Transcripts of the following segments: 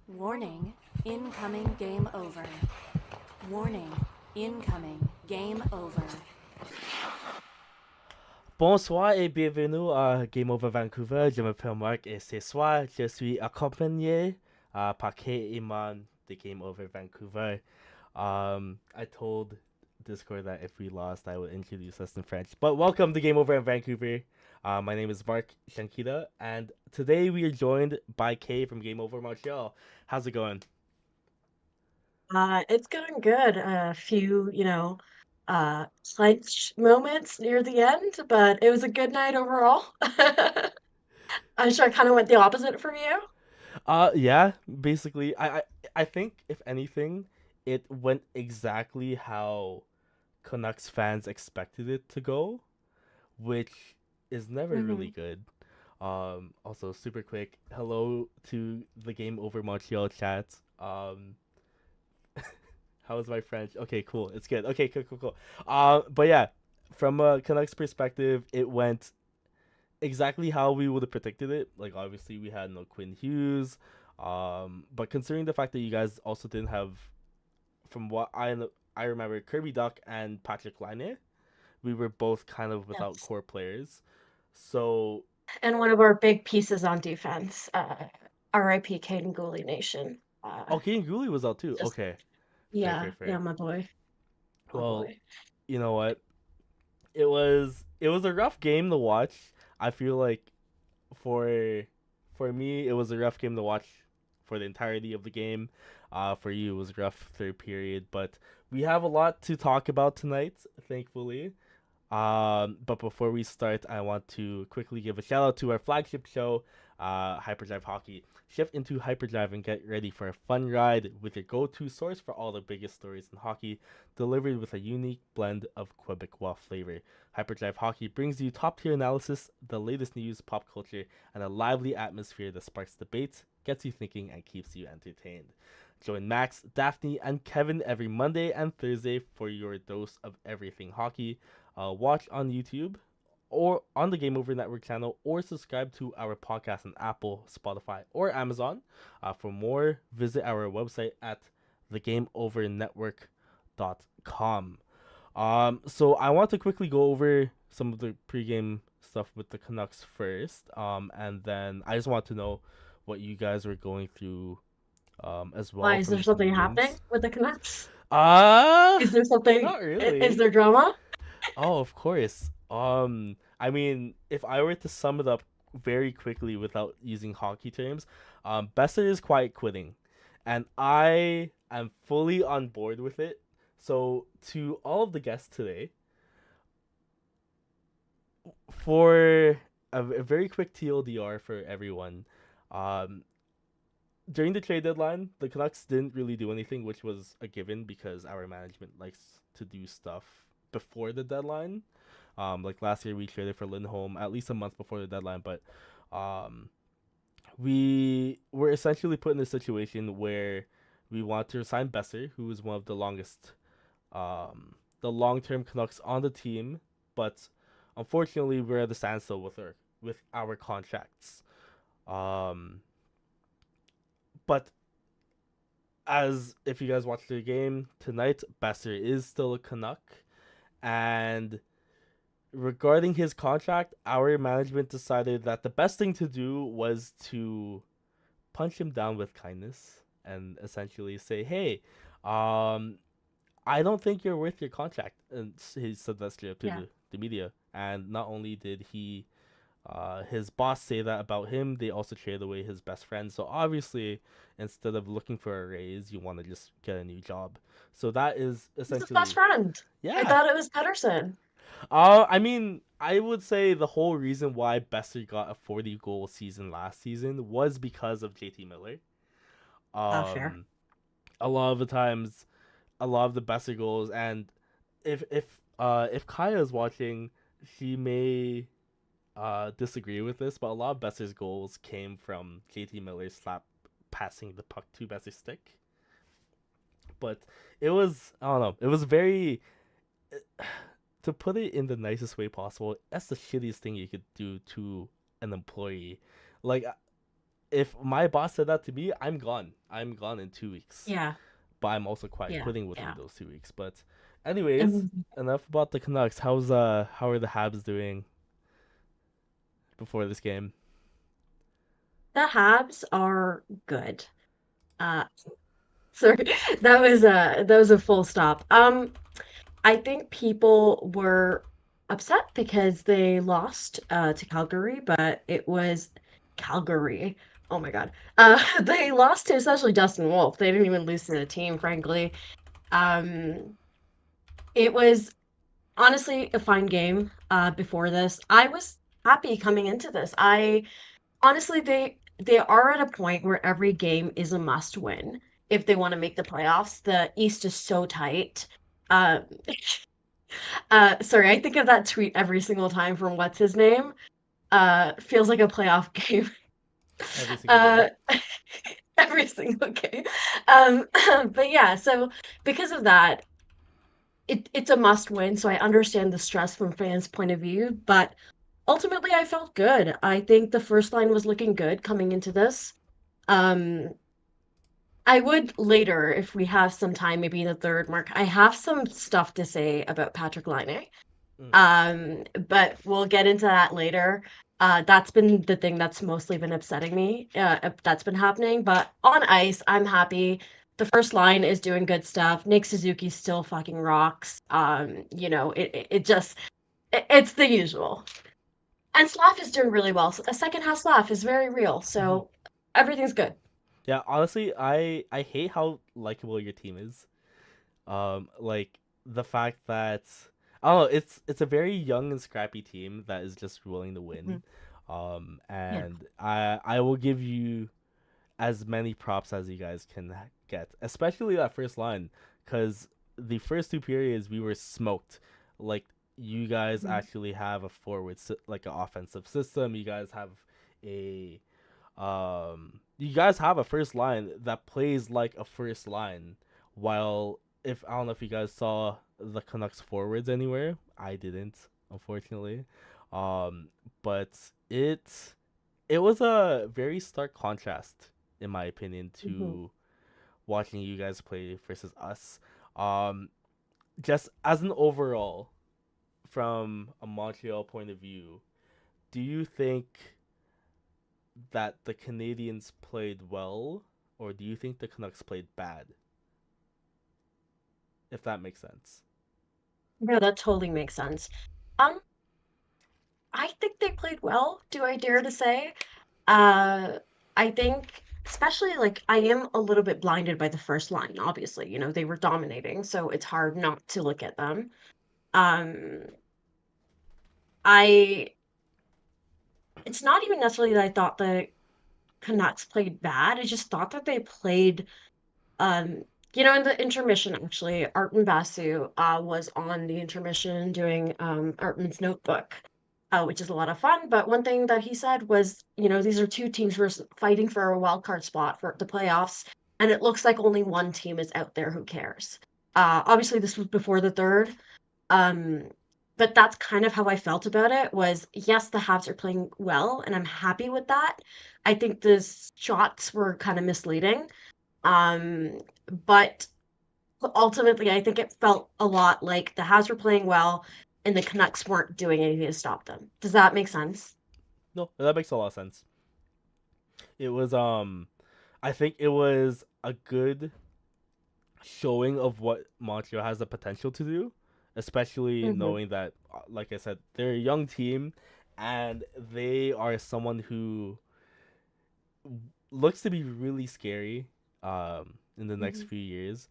Warning, incoming game over. Warning, incoming game over. Bonsoir et bienvenue à Game Over Vancouver. Je m'appelle Marc et ce soir, je suis accompagné par Kay Imam de Game Over Vancouver. I told Discord that if we lost, I would introduce us in French. But welcome to Game Over Vancouver. My name is Marc Sianquita, and today we are joined by Kay from Game Over Montreal. How's it going? It's going good. A few, clench moments near the end, but it was a good night overall. I'm sure it kind of went the opposite for you. Yeah, basically, I think if anything, it went exactly how Canucks fans expected it to go, which is never really hmm good. Also super quick, hello to the Game Over Montreal chat. How is my French? Okay, cool. It's good. Okay, cool. But yeah, from a Canucks perspective, it went exactly how we would have predicted it. Like obviously we had no Quinn Hughes, but considering the fact that you guys also didn't have, from what I remember, Kirby Duck and Patrick Laine, we were both kind of without Yes. core players. So And one of our big pieces on defense, RIP Caden Gooley Nation. okay, and Guli was out too. Just Okay, yeah, fair. yeah, my boy, my Well, boy. you know what? It was a rough game to watch. I feel like for for me it was a rough game to watch for the entirety of the game. For you it was a rough third period, but we have a lot to talk about tonight, thankfully. But before we start, I want to quickly give a shout out to our flagship show, Hyperdrive Hockey. Shift into Hyperdrive and get ready for a fun ride with your go-to source for all the biggest stories in hockey, delivered with a unique blend of Quebecois flavor. Hyperdrive Hockey brings you top-tier analysis, the latest news, pop culture, and a lively atmosphere that sparks debate, gets you thinking, and keeps you entertained. Join Max, Daphne, and Kevin every Monday and Thursday for your dose of everything hockey. Watch on YouTube or on the Game Over Network channel, or subscribe to our podcast on Apple, Spotify, or Amazon. For more, visit our website at thegameovernetwork.com. So I want to quickly go over some of the pregame stuff with the Canucks first. And then I just want to know what you guys were going through as Why well is from there the something happening Canadians. with the Canucks? Uh Is there something? Not Is really. there drama? Oh, of course. I mean, if I were to sum it up very quickly without using hockey terms, Besser is quiet quitting, and I am fully on board with it. So, to all of the guests today, for a very quick TLDR for everyone, um, during the trade deadline, the Canucks didn't really do anything, which was a given because our management likes to do stuff before the deadline. Like last year, we traded for Lindholm at least a month before the deadline, but um, we were essentially put in a situation where we want to sign Besser, who is one of the long term Canucks on the team, but unfortunately, we're at the standstill with our contracts. Um, but as if you guys watched the game tonight, Besser is still a Canuck, and regarding his contract, our management decided that the best thing to do was to punch him down with kindness and essentially say, "Hey, um, I don't think you're worth your contract." And he said that straight up to Yeah. the media. And not only did his boss say that about him, they also traded away his best friend. So obviously, instead of looking for a raise, you want to just get a new job. So that is Who's his best essentially, friend? I yeah. thought it was Pedersen. I mean, I would say the whole reason why Besser got a 40 goal season last season was because of JT Miller. Fair. Um, a lot of the times, a lot of the Besser goals, and if Kaya is watching, she may disagree with this, but a lot of Besser's goals came from JT Miller slap passing the puck to Besser's stick. But it was, I don't know, it was very, to put it in the nicest way possible, that's the shittiest thing you could do to an employee. Like, if my boss said that to me, I'm gone. I'm gone in 2 weeks. Yeah, But I'm also yeah, quitting within yeah. those 2 weeks. But anyways, Mhm. enough about the Canucks. How are the Habs doing before this game? The Habs are good. Uh, sorry, that was a full stop. I think people were upset because they lost to Calgary, but it was Calgary. Oh my God. They lost to essentially Dustin Wolf. They didn't even lose to the team, frankly. Um, it was honestly a fine game before this. I was happy coming into this. I honestly they are at a point where every game is a must win if they want to make the playoffs. The East is so tight. Um, sorry, I think of that tweet every single time from what's his name. Feels like a playoff game. Every single game. Uh, every single game. Um, but yeah, so because of that, it's a must win. So I understand the stress from fans' point of view, but ultimately I felt good. I think the first line was looking good coming into this. Um, I would later, if we have some time, maybe in the third mark, I have some stuff to say about Patrick Laine. Mm. But we'll get into that later. That's been the thing that's mostly been upsetting me. That's been happening. But on ice, I'm happy. The first line is doing good stuff. Nick Suzuki still fucking rocks. It just it's the usual. And Slav is doing really well. So a second half Slav is very real. Mm-hmm. So everything's good. Yeah, honestly, I hate how likable your team is. Like the fact that I don't know, it's a very young and scrappy team that is just willing to win. Mhm. Yeah. And I will give you as many props as you guys can get, especially that first line, because the first two periods we were smoked. Like you guys Mhm. actually have a like an offensive system. A you guys have a first line that plays like a first line. While if I don't know if you guys saw the Canucks forwards anywhere, I didn't, unfortunately. Um, but it was a very stark contrast, in my opinion, Mhm. to watching you guys play versus us. Um, just as an overall, from a Montreal point of view, do you think that the Canadians played well, or do you think the Canucks played bad? If that makes sense. Yeah, that totally makes sense. Um, I think they played well, do I dare to say? Uh, I think, especially like I am a little bit blinded by the first line, obviously. They were dominating, so it's hard not to look at them. Um, I it's not even necessarily that I thought the Canucks played bad. I just thought that they played um in the intermission actually, Artem Basu was on the intermission doing Artem's notebook, which is a lot of fun. But one thing that he said was, these are two teams who are fighting for a wild card spot for the playoffs, and it looks like only one team is out there who cares. Obviously, this was before the third. Um, but that's kind of how I felt about it was, yes, the Habs are playing well, and I'm happy with that. I think the shots were kind of misleading. Um, but ultimately, I think it felt a lot like the Habs were playing well and the Canucks weren't doing anything to stop them. Does that make sense? No, that makes a lot of sense. It was I think it was a good showing of what Montreal has the potential to do, especially Mm-hmm. knowing that, like I said, they're a young team, and they are someone who looks to be really scary in the next Mm-hmm. few years.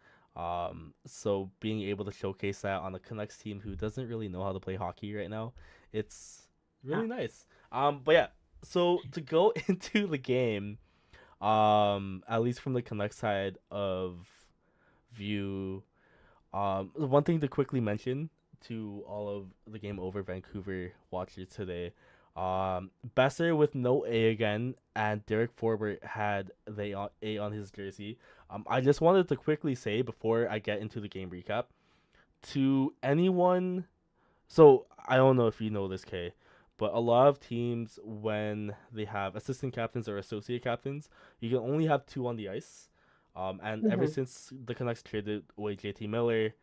So being able to showcase that on a Canucks team who doesn't really know how to play hockey right now, it's Yeah. really nice. But yeah, so to go into the game, at least from the Canucks side of view, one thing to quickly mention to all of the Game Over Vancouver watchers today, Besser with no A again, and Derek Forbert had the A on his jersey. I just wanted to quickly say before I get into the game recap to anyone. So I don't know if you know this, Kay, But a lot of teams, when they have assistant captains or associate captains, you can only have two on the ice. And ever Hmm. since the Canucks traded away JT Miller,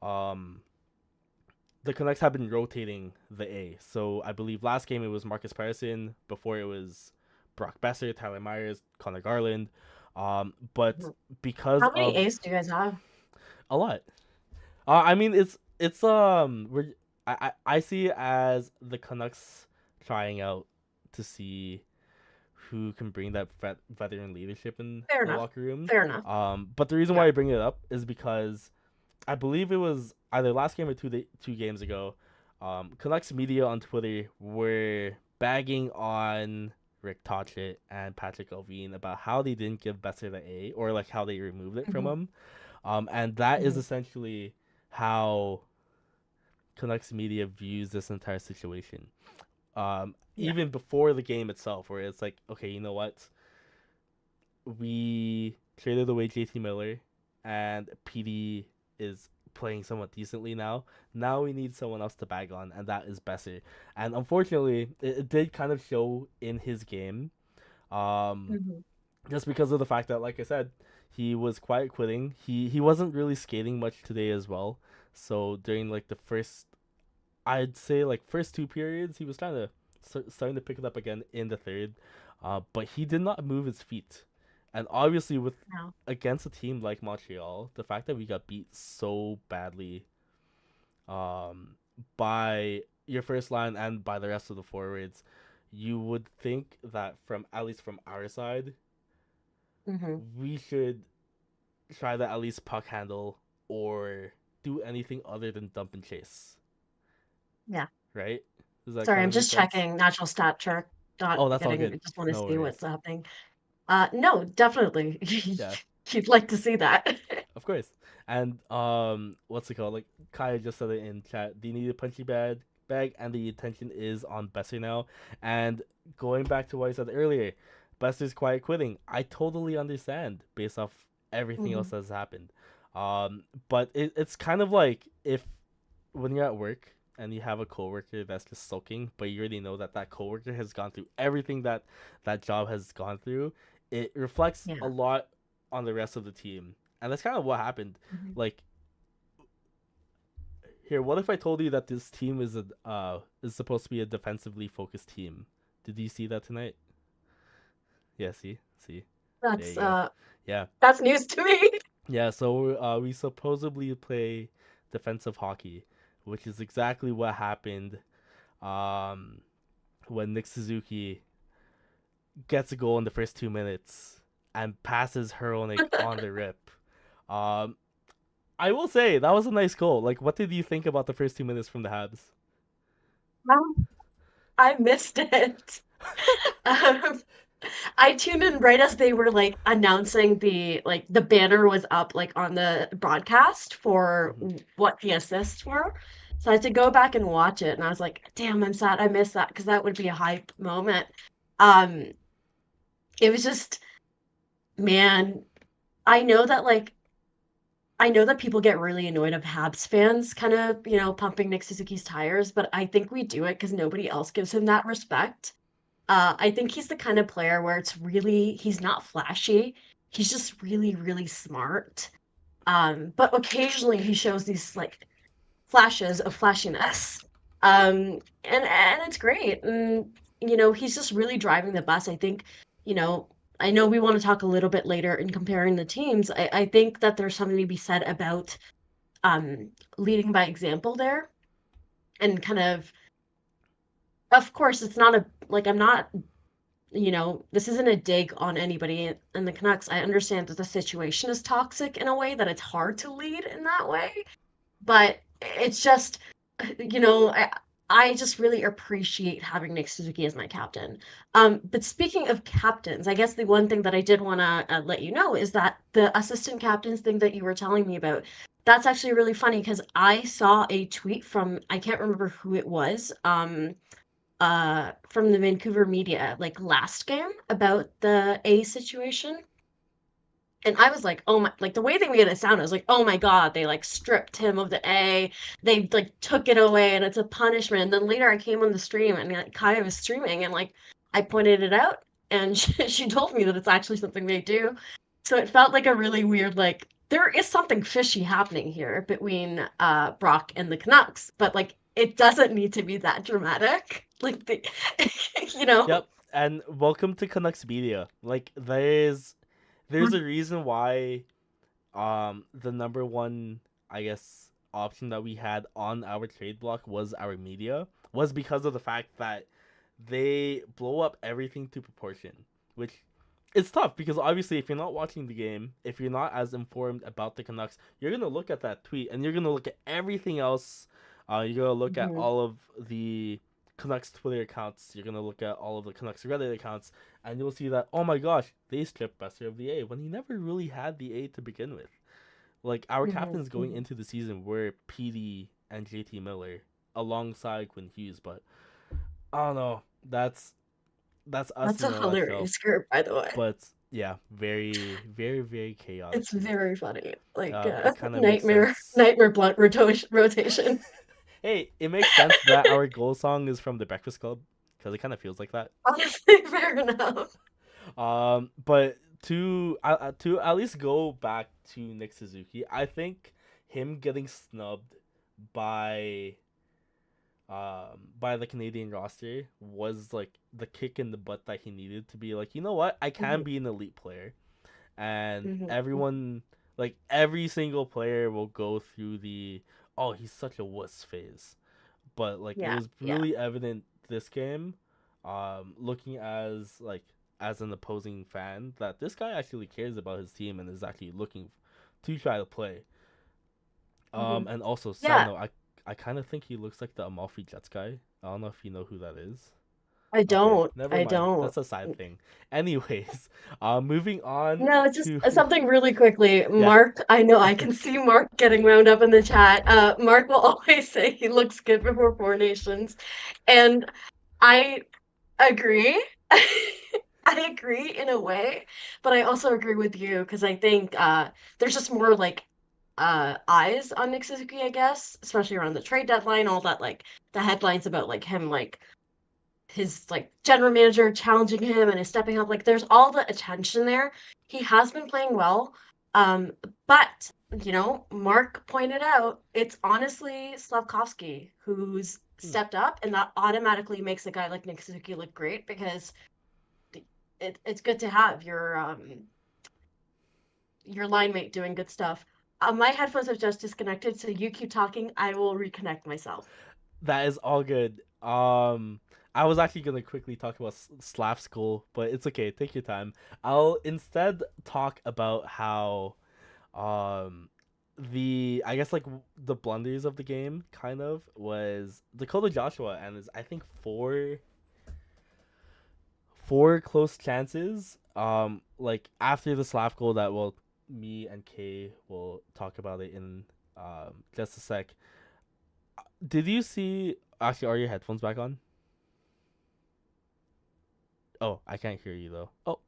um, the Canucks have been rotating the A. So I believe last game it was Marcus Patterson. Before it was Brock Besser, Tyler Myers, Connor Garland. But because How many of A's do you guys have? a lot, I mean it's we're I see it as the Canucks trying out to see who can bring that veteran leadership in Fair the enough. locker room. Fair enough. But the reason Yeah. why I bring it up is because I believe it was either last game or two games ago. Canucks media on Twitter were bagging on Rick Tocchet and Patrick Elvine about how they didn't give Besser the A, or like how they removed it from Hmm. him. And that is Hmm. essentially how Canucks media views this entire situation. Yeah. Even before the game itself, where it's like, okay, you know what? We traded away JT Miller, and PD is playing somewhat decently now. Now we need someone else to bag on, and that is Besser. And unfortunately, it did kind of show in his game. Um, Hmm. just because of the fact that, like I said, he was quiet quitting. He wasn't really skating much today as well. So during like the first, I'd say like first two periods, he was kind of starting to pick it up again in the third. But he did not move his feet, and obviously with No. against a team like Montreal, the fact that we got beat so badly, um, by your first line and by the rest of the forwards, you would think that from at least from our side, Hmm. we should try to at least puck handle or do anything other than dump and chase, Yeah. right? Does that Sorry, kind I'm of make just sense? checking natural stat chart. Not Oh, that's all getting, good. I just want to No see worries. what's happening. No, definitely. Yeah, You'd like to see that. of course. And what's it called? Like Kaya just said it in chat. They need a punchy bag, and the attention is on Besser now. And going back to what I said earlier, Besser's quiet quitting. I totally understand based off everything else Hmm. that's happened. But it's kind of like if when you're at work and you have a coworker that's just sulking, but you already know that that coworker has gone through everything that that job has gone through, it reflects a Yeah. lot on the rest of the team, and that's kind of what happened. Hmm. Like, here, what if I told you that this team is supposed to be a defensively focused team? Did you see that tonight? Yeah, see, there That's you go. Yeah, that's news to me. yeah. So we supposedly play defensive hockey, which is exactly what happened um, when Nick Suzuki gets a goal in the first 2 minutes and passes Hronik on the rip. Um, I will say that was a nice goal. Like, what did you think about the first 2 minutes from the Habs? Um, I missed it. Um, I tuned in right as they were like announcing the banner was up like on the broadcast for Mhm. what the assists were. So I had to go back and watch it, and I was like, "Damn, I'm sad I missed that because that would be a hype moment." Um, it was just, man, I know that like I know that people get really annoyed of Habs fans kind of, pumping Nick Suzuki's tires, but I think we do it because nobody else gives him that respect. I think he's the kind of player where he's not flashy. He's just really, really smart. But occasionally he shows these like flashes of flashiness. And it's great. And he's just really driving the bus. I think, you know, I know we want to talk a little bit later in comparing the teams. I think that there's something to be said about um leading by example there and kind of course it's not a like I'm not this isn't a dig on anybody in the Canucks. I understand that the situation is toxic in a way that it's hard to lead in that way, but it's just, you know, I just really appreciate having Nick Suzuki as my captain. But speaking of captains, I guess the one thing that I did want to let you know is that the assistant captains thing that you were telling me about, that's actually really funny because I saw a tweet from I can't remember who it was. From the Vancouver media like last game about the A situation. And I was like, oh my, like the way they made it sound, I was like, oh my God, they like stripped him of the A. They like took it away and it's a punishment. And then later I came on the stream and like, Kaja was streaming and like I pointed it out and she told me that it's actually something they do. So it felt like a really weird, like, there is something fishy happening here between Brock and the Canucks, but like it doesn't need to be that dramatic. Like the, you know. Yep, and welcome to Canucks media. Like there's a reason why the number one, I guess, option that we had on our trade block was our media, was because of the fact that they blow up everything to proportion, which it's tough because obviously if you're not watching the game, if you're not as informed about the Canucks, you're gonna look at that tweet and you're gonna look at everything else. You're gonna look at Mhm. all of the Canucks Twitter accounts. You're gonna look at all of the Canucks Reddit accounts, and you'll see that, oh my gosh, they stripped Besser of the A when he never really had the A to begin with. Like our Mhm. captains going into the season were PD and JT Miller alongside Quinn Hughes, but I don't know. That's us That's in a a nutshell. hilarious group, by the way. But yeah, very, very, very chaotic It's group. very funny. Like It kind of makes nightmare sense. nightmare blunt rotation. Hey, it makes sense that our goal song is from the Breakfast Club because it kind of feels like that. Honestly, fair enough. But to at least go back to Nick Suzuki, I think him getting snubbed by by the Canadian roster was like the kick in the butt that he needed to be like, you know what, I can Mhm, be an elite player, and mhm, mhm. everyone, like every single player will go through the, oh, he's such a wuss phase, but like it Yeah, was yeah. really evident this game, looking as an opposing fan, that this guy actually cares about his team and is actually looking to try to play. Mhm. And also, side Yeah, note, I kind of think he looks like the Amalfi Jets guy. I don't know if you know who that is. I Okay, don't. never I mind. don't. That's a side thing. Anyways, moving on No, it's just to something really quickly. yeah. Mark, I know I can see Mark getting wound up in the chat. Mark will always say he looks good before Four Nations. And I agree. I agree in a way, but I also agree with you because I think there's just more like eyes on Nick Suzuki, I guess, especially around the trade deadline, all that like the headlines about like him like his like general manager challenging him and his stepping up. Like there's all the attention there. He has been playing well. Um, but Mark pointed out it's honestly Slavkovsky who's Hmm. stepped up, and that automatically makes a guy like Nick Suzuki look great because it's good to have your line mate doing good stuff. My headphones have just disconnected, so you keep talking. I will reconnect myself. That is all good. I was actually gonna quickly talk about Slav School, but it's okay. Take your time. I'll instead talk about how, um, I guess like the blunders of the game kind of was Dakota Joshua and his, I think, four close chances. Like after the Slav goal that, well, me and Kay will talk about it in just a sec. Did you see? Actually, are your headphones back on? Oh, I can't hear you though. Oh,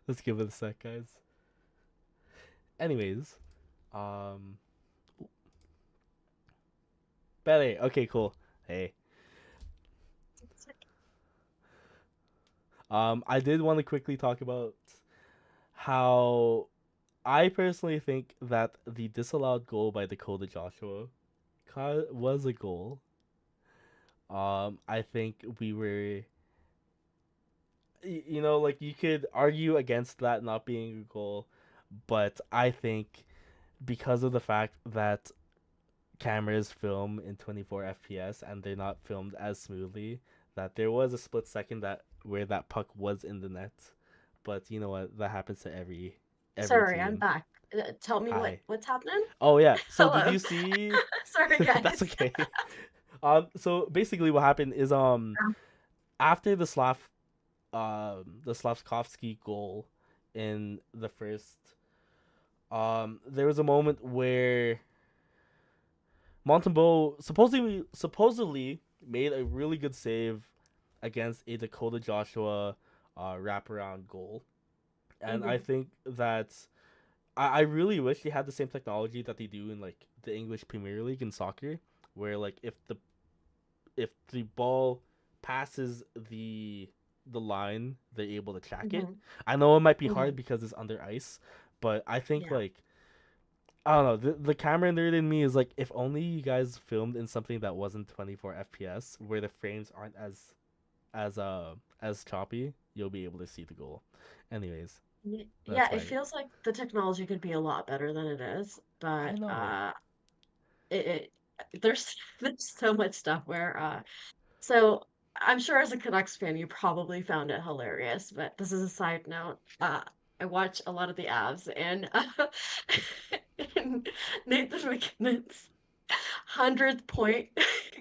let's give it a sec, guys. Anyways, um, better. Okay, cool. Hey, I did want to quickly talk about how I personally think that the disallowed goal by Dakota Joshua was a goal. I think we were, like you could argue against that not being a goal, but I think because of the fact that cameras film in 24 FPS and they're not filmed as smoothly, that there was a split second that where that puck was in the net. But you know what? That happens to every Sorry, I'm team. back. Tell me Hi. what's happening. Oh yeah. So did Hello. you see? Sorry, That's guys. okay. So basically, what happened is after the Slavkovsky goal in the first, there was a moment where Montembeau supposedly made a really good save against a Dakota Joshua wraparound goal. And I Mhm. think that I really wish they had the same technology that they do in like the English Premier League in soccer, where like if the ball passes the line, they're able to track it. Mhm. I know it might be hard Mhm. because it's under ice, but I think Yeah. like I don't know. The camera nerd in me is like, if only you guys filmed in something that wasn't 24 FPS, where the frames aren't as choppy, you'll be able to see the goal. Anyways, Yeah, that's it my. feels like the technology could be a lot better than it is, I but know. it there's there's so much stuff where so I'm sure as a Canucks fan you probably found it hilarious, but this is a side note. I watch a lot of the Avs and Nathan McKinnon's 100th point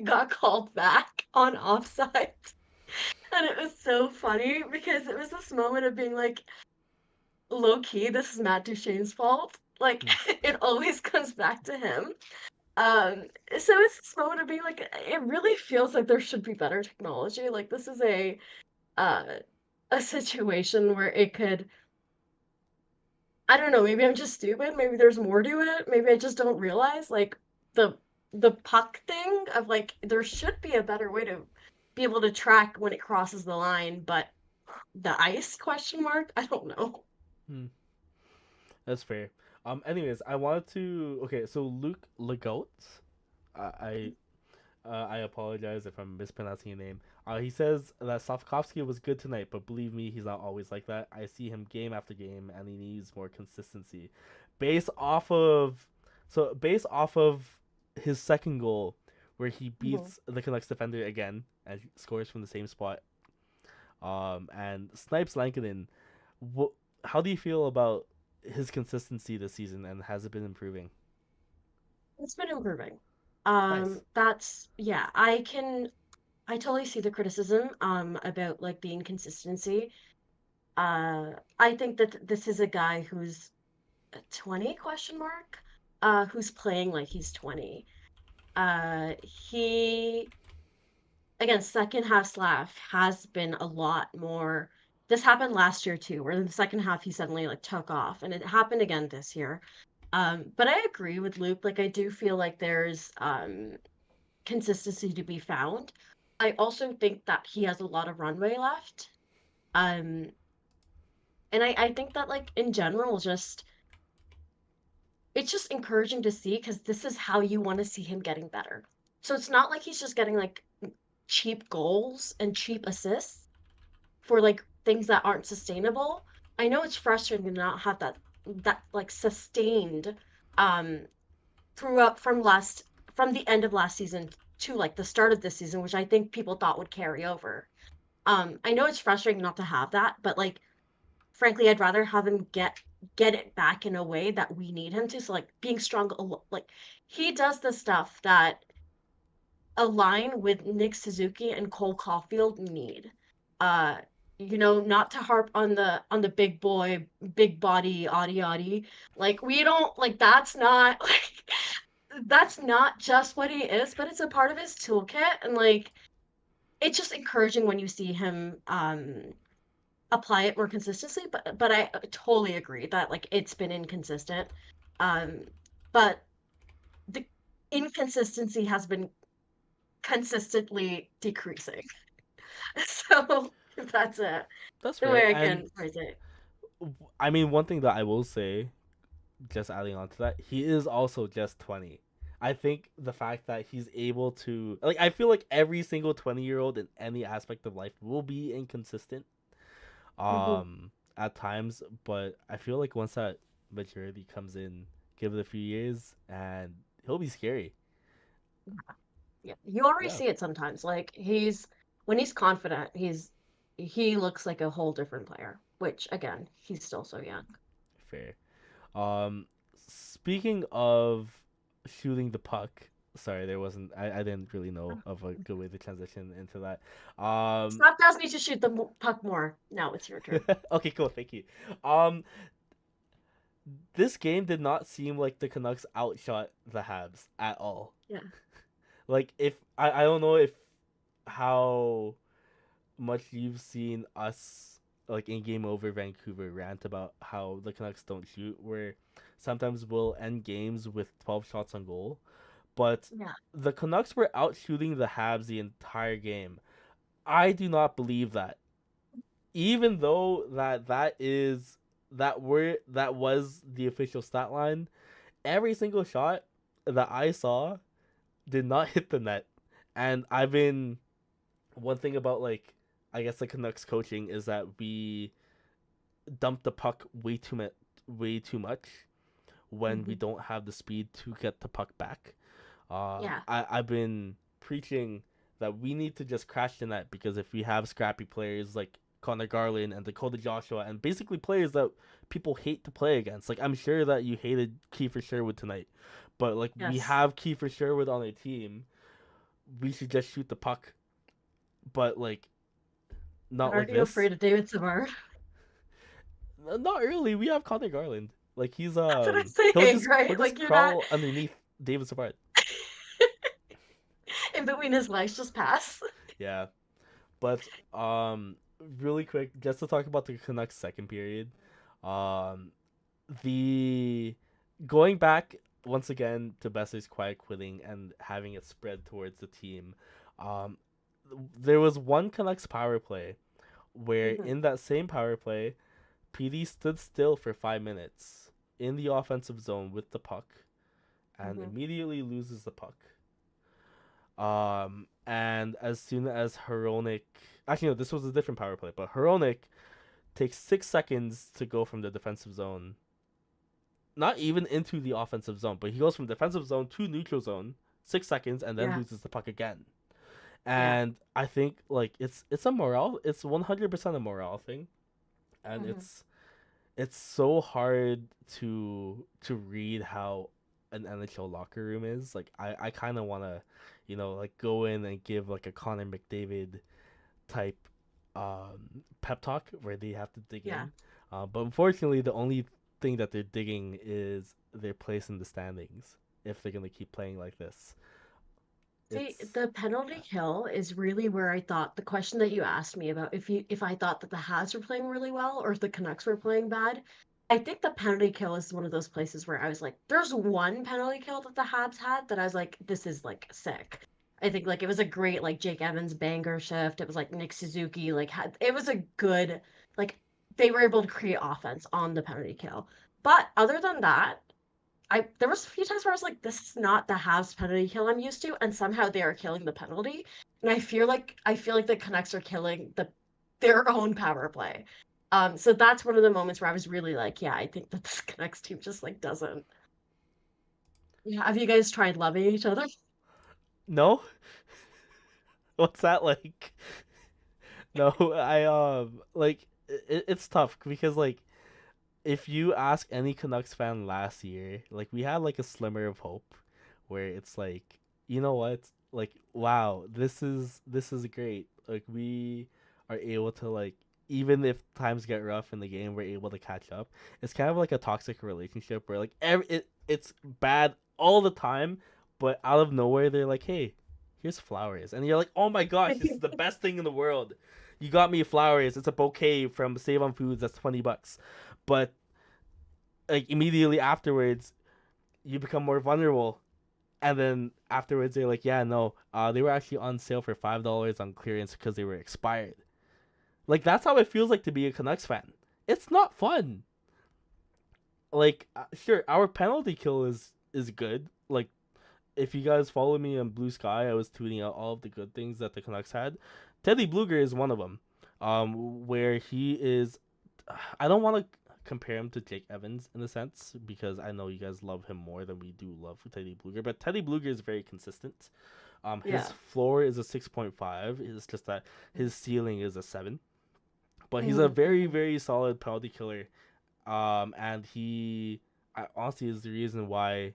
got called back on offside. And it was so funny because it was this moment of being like, low key, this is Matt Duchene's fault. Like, Hmm. it always comes back to him. Um, so it's this moment of being like, it really feels like there should be better technology. Like, this is uh a situation where it could, I don't know, maybe I'm just stupid, maybe there's more to it, maybe I just don't realize like the the puck thing of like there should be a better way to be able to track when it crosses the line, but the ice question mark? I don't know. Hmm. That's fair. Anyways, I wanted to. Okay, so Luke Legault, I I apologize if I'm mispronouncing your name. He says that Slavkovsky was good tonight, but believe me, he's not always like that. I see him game after game, and he needs more consistency. Based off of, based off of his second goal, where he Mhm. beats the Canucks defender again and scores from the same spot, and snipes Lankinen. What? How do you feel about his consistency this season, and has it been improving? It's been improving. Nice. That's yeah, I totally see the criticism about like the inconsistency. I think that this is a guy who's 20 question mark who's playing like he's 20. He again second half Slav has been a lot more. This happened last year too, where in the second half he suddenly like took off, and it happened again this year. But I agree with Luke. Like I do feel like there's consistency to be found. I also think that he has a lot of runway left. Um, and I think that like in general, just it's just encouraging to see because this is how you want to see him getting better. So it's not like he's just getting like cheap goals and cheap assists for like things that aren't sustainable. I know it's frustrating to not have that like sustained um throughout from the end of last season to like the start of this season, which I think people thought would carry over. I know it's frustrating not to have that, but like frankly, I'd rather have him get it back in a way that we need him to. So like being strong, like he does the stuff that align with Nick Suzuki and Cole Caulfield need. Uh, not to harp on the big boy, big body, oddy oddy. Like we don't like that's not like that's not just what he is, but it's a part of his toolkit and like it's just encouraging when you see him apply it more consistently, but I totally agree that like it's been inconsistent. Um, but the inconsistency has been consistently decreasing. So that's That's the fair. way I And can phrase it. I mean, one thing that I will say, just adding on to that, he is also just 20. I think the fact that he's able to, like, I feel like every single 20-year-old in any aspect of life will be inconsistent Mhm. at times, but I feel like once that maturity comes in, give it a few years and he'll be scary. Yeah, you already Yeah, see it sometimes. Like he's when he's confident, he looks like a whole different player. Which again, he's still so young. fair. Speaking of shooting the puck, sorry, there wasn't. I didn't really know of a good way to transition into that. Stop asking me to shoot the puck more. Now it's your turn. Okay, cool, thank you. Um, this game did not seem like the Canucks outshot the Habs at all. Yeah. Like if I don't know if how much you've seen us like in Game Over Vancouver rant about how the Canucks don't shoot, where sometimes we'll end games with 12 shots on goal, but Yeah. the Canucks were out shooting the Habs the entire game. I do not believe that. Even though that was the official stat line, every single shot that I saw did not hit the net. And I've been one thing about like I guess the Canucks coaching is that we dump the puck way too much when we Hmm. don't have the speed to get the puck back. Yeah. I've been preaching that we need to just crash the net because if we have scrappy players like Connor Garland and Dakota Joshua and basically players that people hate to play against, like I'm sure that you hated Kiefer Sherwood tonight, but like we Yes. have Kiefer Sherwood on our team, we should just shoot the puck, but like But not like aren't you this. afraid of David Savard? Not really. We have Connor Garland. Like That's what I'm he'll saying, he'll right? just Like you're not crawl underneath David Savard. in between his legs, just pass. Yeah. But really quick, just to talk about the Canucks second period. Um the going back once again to Besser's quiet quitting and having it spread towards the team. Um there was one Canucks power play where Hmm. in that same power play, PD stood still for 5 minutes in the offensive zone with the puck and Hmm. immediately loses the puck. And as soon as Hronik, actually no, this was a different power play, but Hronik takes 6 seconds to go from the defensive zone, not even into the offensive zone, but he goes from defensive zone to neutral zone, 6 seconds, and then Yeah. loses the puck again. Yeah. And I think like it's a morale, it's 100% a morale thing, and Hmm. it's so hard to read how an NHL locker room is. Like I kind of want to, like go in and give like a Connor McDavid type pep talk where they have to dig Yeah. in. But unfortunately, the only thing that they're digging is their place in the standings if they're gonna keep playing like this. See, It's the penalty kill is really where I thought the question that you asked me about if I thought that the Habs were playing really well or if the Canucks were playing bad. I think the penalty kill is one of those places where I was like, there's one penalty kill that the Habs had that I was like, this is like sick. I think like it was a great like Jake Evans banger shift. It was like Nick Suzuki like had it was a good like they were able to create offense on the penalty kill. But other than that, I there was a few times where I was like, this is not the Habs penalty kill I'm used to, and somehow they are killing the penalty. And I feel like the Canucks are killing their own power play. So that's one of the moments where I was really like, yeah, I think that this Canucks team just like doesn't. Yeah, have you guys tried loving each other? no. What's that like? No, I like it's tough because like if you ask any Canucks fan last year, like we had like a slimmer of hope where it's like, you know what? Like wow, this is great. Like we are able to like even if times get rough in the game, we're able to catch up. It's kind of like a toxic relationship where like it's bad all the time, but out of nowhere they're like, "Hey, here's flowers." And you're like, "Oh my gosh, this is the best thing in the world. You got me flowers. It's a bouquet from Save on Foods that's $20." But like immediately afterwards you become more vulnerable, and then afterwards they're like, yeah, no, they were actually on sale for $5 on clearance because they were expired. Like that's how it feels like to be a Canucks fan. It's not fun. Like sure, our penalty kill is good. Like if you guys follow me on Blue Sky, I was tweeting out all of the good things that the Canucks had. Teddy Bluger is one of them. Where he is, I don't want to compare him to Jake Evans in a sense because I know you guys love him more than we do love Teddy Bluger. But Teddy Bluger is very consistent. His Yeah. floor is a 6.5. It's just that his ceiling is a 7. But he's a Hmm. very Hmm. very solid penalty killer. And honestly is the reason why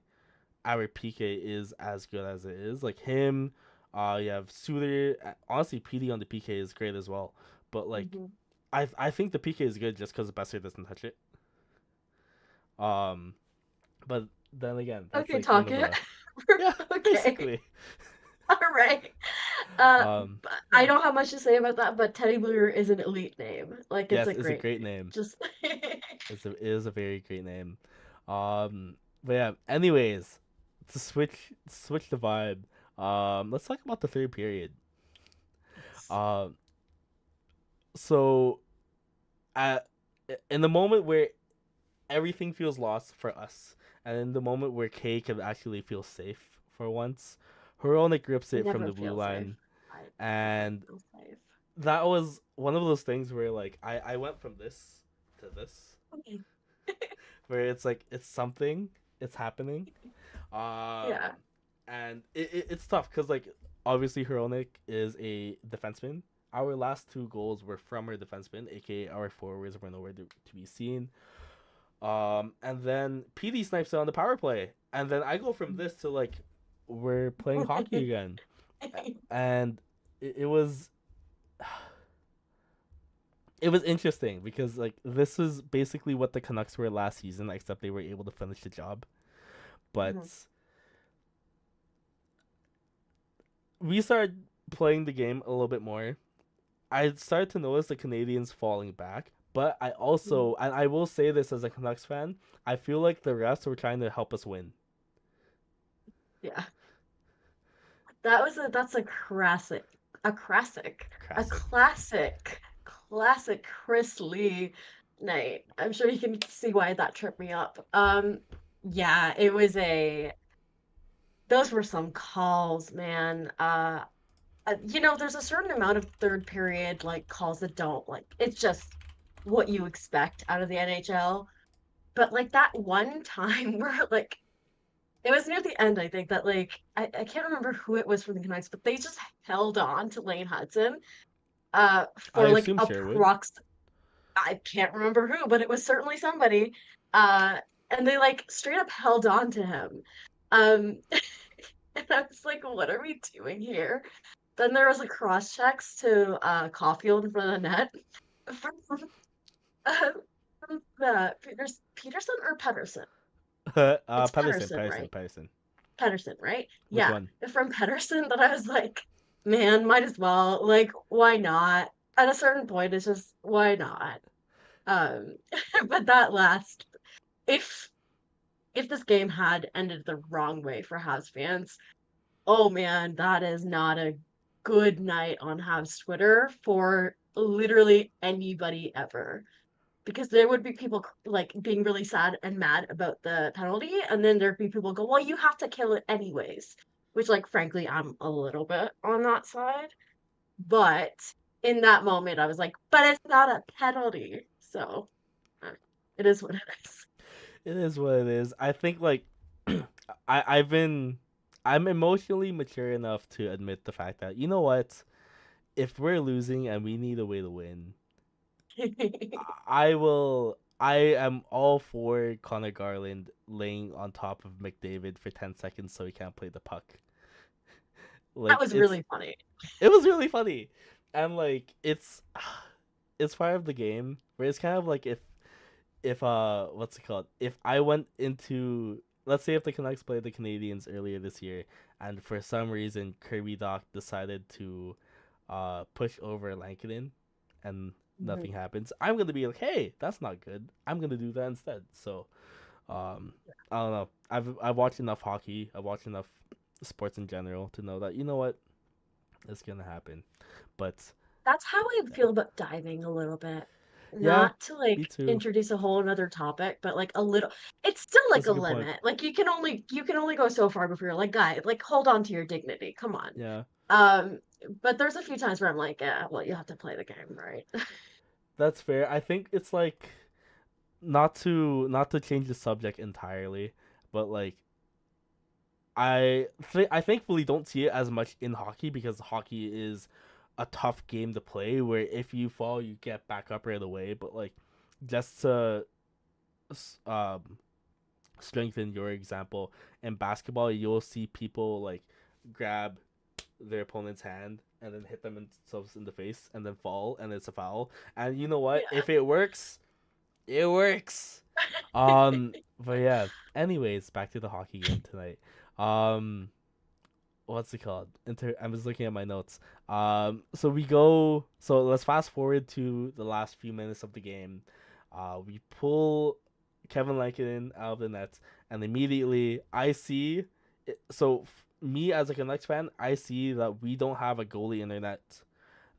our PK is as good as it is. Like him, you have Suter. Honestly, PD on the PK is great as well. But like, Hmm. I think the PK is good just because Besser doesn't touch it. Um, but then again, that's Okay, like one talk of it. the yeah, Okay. basically. All right. I Yeah. don't have much to say about that, but Teddy Blue is an elite name. Like it's Yes, a it's a great great name. name. Just It is a very great name. But yeah. Anyways, to switch the vibe. Let's talk about the third period. Um, so at in the moment where everything feels lost for us, and in the moment where Kay can actually feel safe for once, Heronic grips it from never the blue feel safe. line, I never and feel safe. that was one of those things where like I went from this to this, Okay. where it's like it's something, it's happening, um, Yeah. and it's tough because like obviously Heronic is a defenseman. Our last two goals were from our defenseman, aka our forwards were nowhere to be seen. And then PD snipes it on the power play, and then I go from this to like we're playing hockey again, and it was it was interesting because like this is basically what the Canucks were last season, except they were able to finish the job. But Mhm. we started playing the game a little bit more. I started to notice the Canadians falling back, but I also, and I will say this as a Canucks fan, I feel like the refs were trying to help us win. Yeah. That's a Classic. classic Chris Lee night. I'm sure you can see why that tripped me up. Yeah, it was a those were some calls, man. There's a certain amount of third period like calls that don't like it's just what you expect out of the NHL. But like that one time where like it was near the end, I think, that like I can't remember who it was from the Canucks, but they just held on to Lane Hudson I for like assume Sherwood. approx I can't remember who, but it was certainly somebody. Uh and they like straight up held on to him. Um and I was like, what are we doing here? Then there was a cross checks to Caulfield in front of the net from, uh, from Peterson or Pedersen. It's Pedersen, Pedersen, Pedersen, right? Pedersen. Pedersen, right? Which Yeah, one? from Pedersen that I was like, man, might as well. Like, why not? At a certain point, it's just why not? Um, but that last, if if this game had ended the wrong way for Habs fans, oh man, that is not a good night on Habs Twitter for literally anybody ever. Because there would be people like being really sad and mad about the penalty, and then there'd be people go, "Well, you have to kill it anyways," which, like, frankly, I'm a little bit on that side. But in that moment, I was like, "But it's not a penalty," so uh, it is what it is. It is what it is. I think like I've been I'm emotionally mature enough to admit the fact that you know what, if we're losing and we need a way to win, I am all for Connor Garland laying on top of McDavid for 10 seconds so he can't play the puck. That Like was really funny. it was really funny. And like it's part of the game where it's kind of like if what's it called? If I went into, let's say if the Canucks played the Canadiens earlier this year and for some reason Kirby Doc decided to push over Lankinen and Mhm. nothing happens, I'm gonna be like, hey, that's not good. I'm gonna do that instead. So I don't know. I've watched enough hockey. I've watched enough sports in general to know that you know what, it's gonna happen. But That's how I yeah, feel about diving a little bit. yeah, Not to me like too. introduce a whole another topic, but like a little it's still like That's a a good point. limit. Like you can only go so far before you're like, guy, like hold on to your dignity. Come on. Yeah. Um, but there's a few times where I'm like, yeah, well, you have to play the game, right? That's fair. I think it's like not to change the subject entirely, but like I thankfully don't see it as much in hockey because hockey is a tough game to play where if you fall you get back up right away. But like just to um strengthen your example, in basketball you'll see people like grab their opponent's hand and then hit themselves in the face and then fall and it's a foul. And you know what? Yeah. If it works, it works. But yeah. Anyways, back to the hockey game tonight. Um, what's it called? I'm just looking at my notes. So we go. So let's fast forward to the last few minutes of the game. We pull Kevin Lankinen out of the net, and immediately I see. So me as a Canucks fan, I see that we don't have a goalie in their net.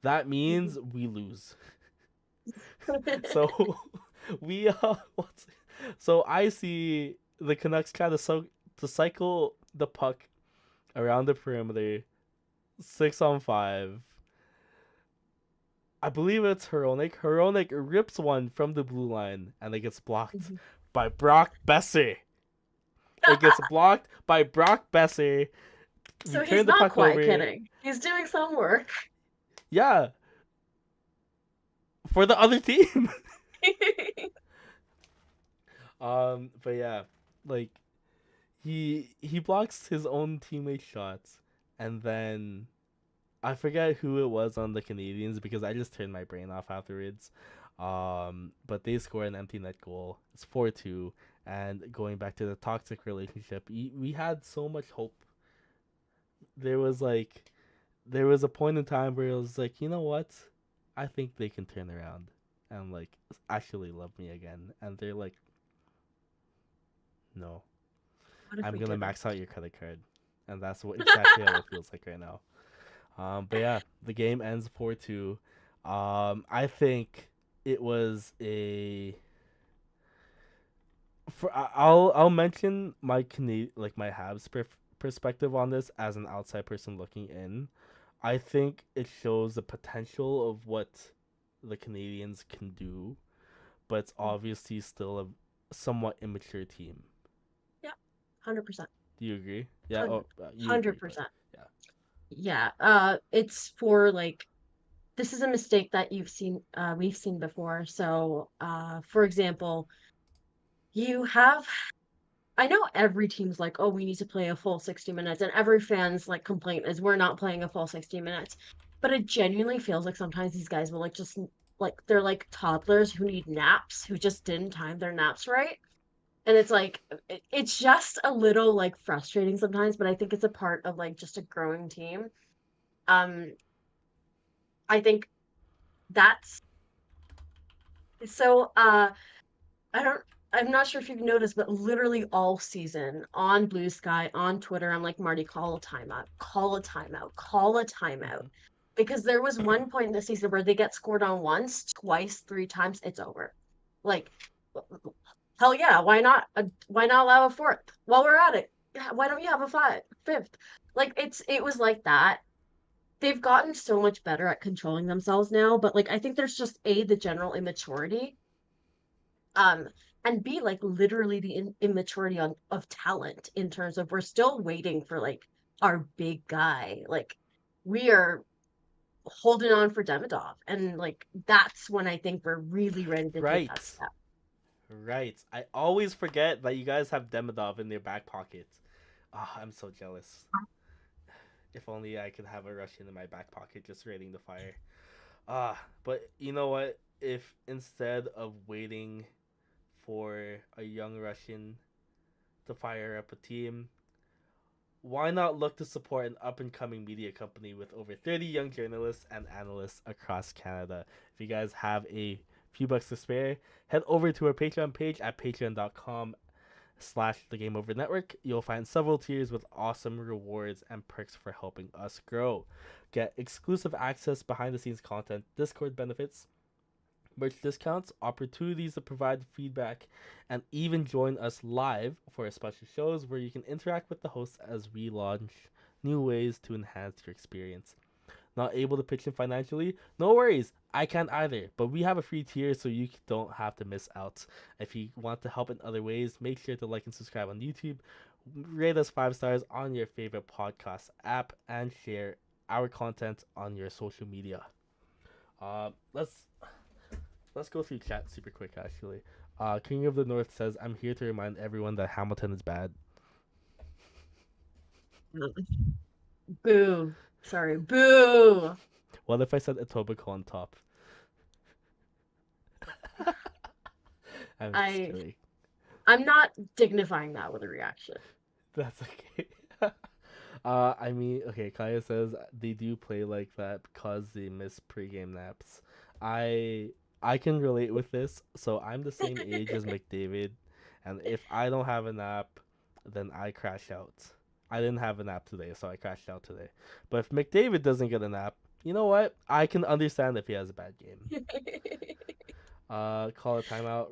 That means we lose. So we what's so I see the Canucks kind of to cycle the puck around the perimeter, 6-on-5. I believe it's Hronek. Hronek rips one from the blue line, and it gets blocked by Brock Besser. It gets blocked by Brock Besser. So We he's turn the not puck quite over. kidding. He's doing some work. Yeah, for the other team. But yeah, like he blocks his own teammate's shots, and then I forget who it was on the Canadiens because I just turned my brain off afterwards. But they score an empty net goal. It's 4-2, and going back to the toxic relationship, we had so much hope. There was a point in time where it was like, you know what, I think they can turn around and like actually love me again, and they're like, no, What if I'm we gonna didn't? max out your credit card, and that's what exactly how it feels like right now. But yeah, the game ends 4-2. I think it was a. I'll mention my my Habs perspective on this as an outside person looking in. I think it shows the potential of what the Canadians can do, but it's obviously still a somewhat immature team. Yeah, 100%. Do you agree? Yeah. Oh, you agree, but 100%. yeah. Yeah. It's for like this is a mistake that we've seen before. So, for example, you have I know every team's like, oh, we need to play a full 60 minutes, and every fan's like complaint is we're not playing a full 60 minutes. But it genuinely feels like sometimes these guys will like just like they're like toddlers who need naps, who just didn't time their naps right. And it's like it's just a little like frustrating sometimes, but I think it's a part of like just a growing team. Um, I think that's so I don't I'm not sure if you've noticed, but literally all season on Blue Sky, on Twitter, I'm like, Marty, call a timeout, call a timeout, call a timeout. Because there was one point in the season where they get scored on once, twice, three times, it's over. Like, hell yeah, why not allow a fourth? While we're at it, why don't you have a fifth? Like it was like that. They've gotten so much better at controlling themselves now, but like I think there's just the general immaturity um and B like literally the immaturity of talent in terms of we're still waiting for like our big guy. Like we are holding on for Demidov, and like that's when I think we're really ready to take that Right. step. Right. I always forget that you guys have Demidov in their back pocket. Ah, I'm so jealous. If only I could have a Russian in my back pocket just raiding the fire. But you know what? If instead of waiting for a young Russian to fire up a team, why not look to support an up and coming media company with over 30 young journalists and analysts across Canada? If you guys have a few bucks to spare, head over to our Patreon page at patreon.com/, the Game Over Network. You'll find several tiers with awesome rewards and perks for helping us grow. Get exclusive access, behind the scenes content, Discord benefits, merch discounts, opportunities to provide feedback, and even join us live for special shows where you can interact with the hosts as we launch new ways to enhance your experience. Not able to pitch in financially? No worries, I can't either, but we have a free tier so you don't have to miss out. If you want to help in other ways, make sure to like and subscribe on YouTube, rate us 5 stars on your favorite podcast app, and share our content on your social media. Let's go through chat super quick actually. King of the North says, I'm here to remind everyone that Hamilton is bad. Boo. Sorry, boo. What if I said Etobicoke on top? I'm just I kidding. I'm not dignifying that with a reaction. That's okay. I mean, okay, Kaya says they do play like that because they miss pregame naps. I I can relate with this. So I'm the same age as McDavid, and if I don't have a nap, then I crash out. I didn't have a nap today, so I crashed out today. But if McDavid doesn't get a nap, you know what? I can understand if he has a bad game. Call a timeout.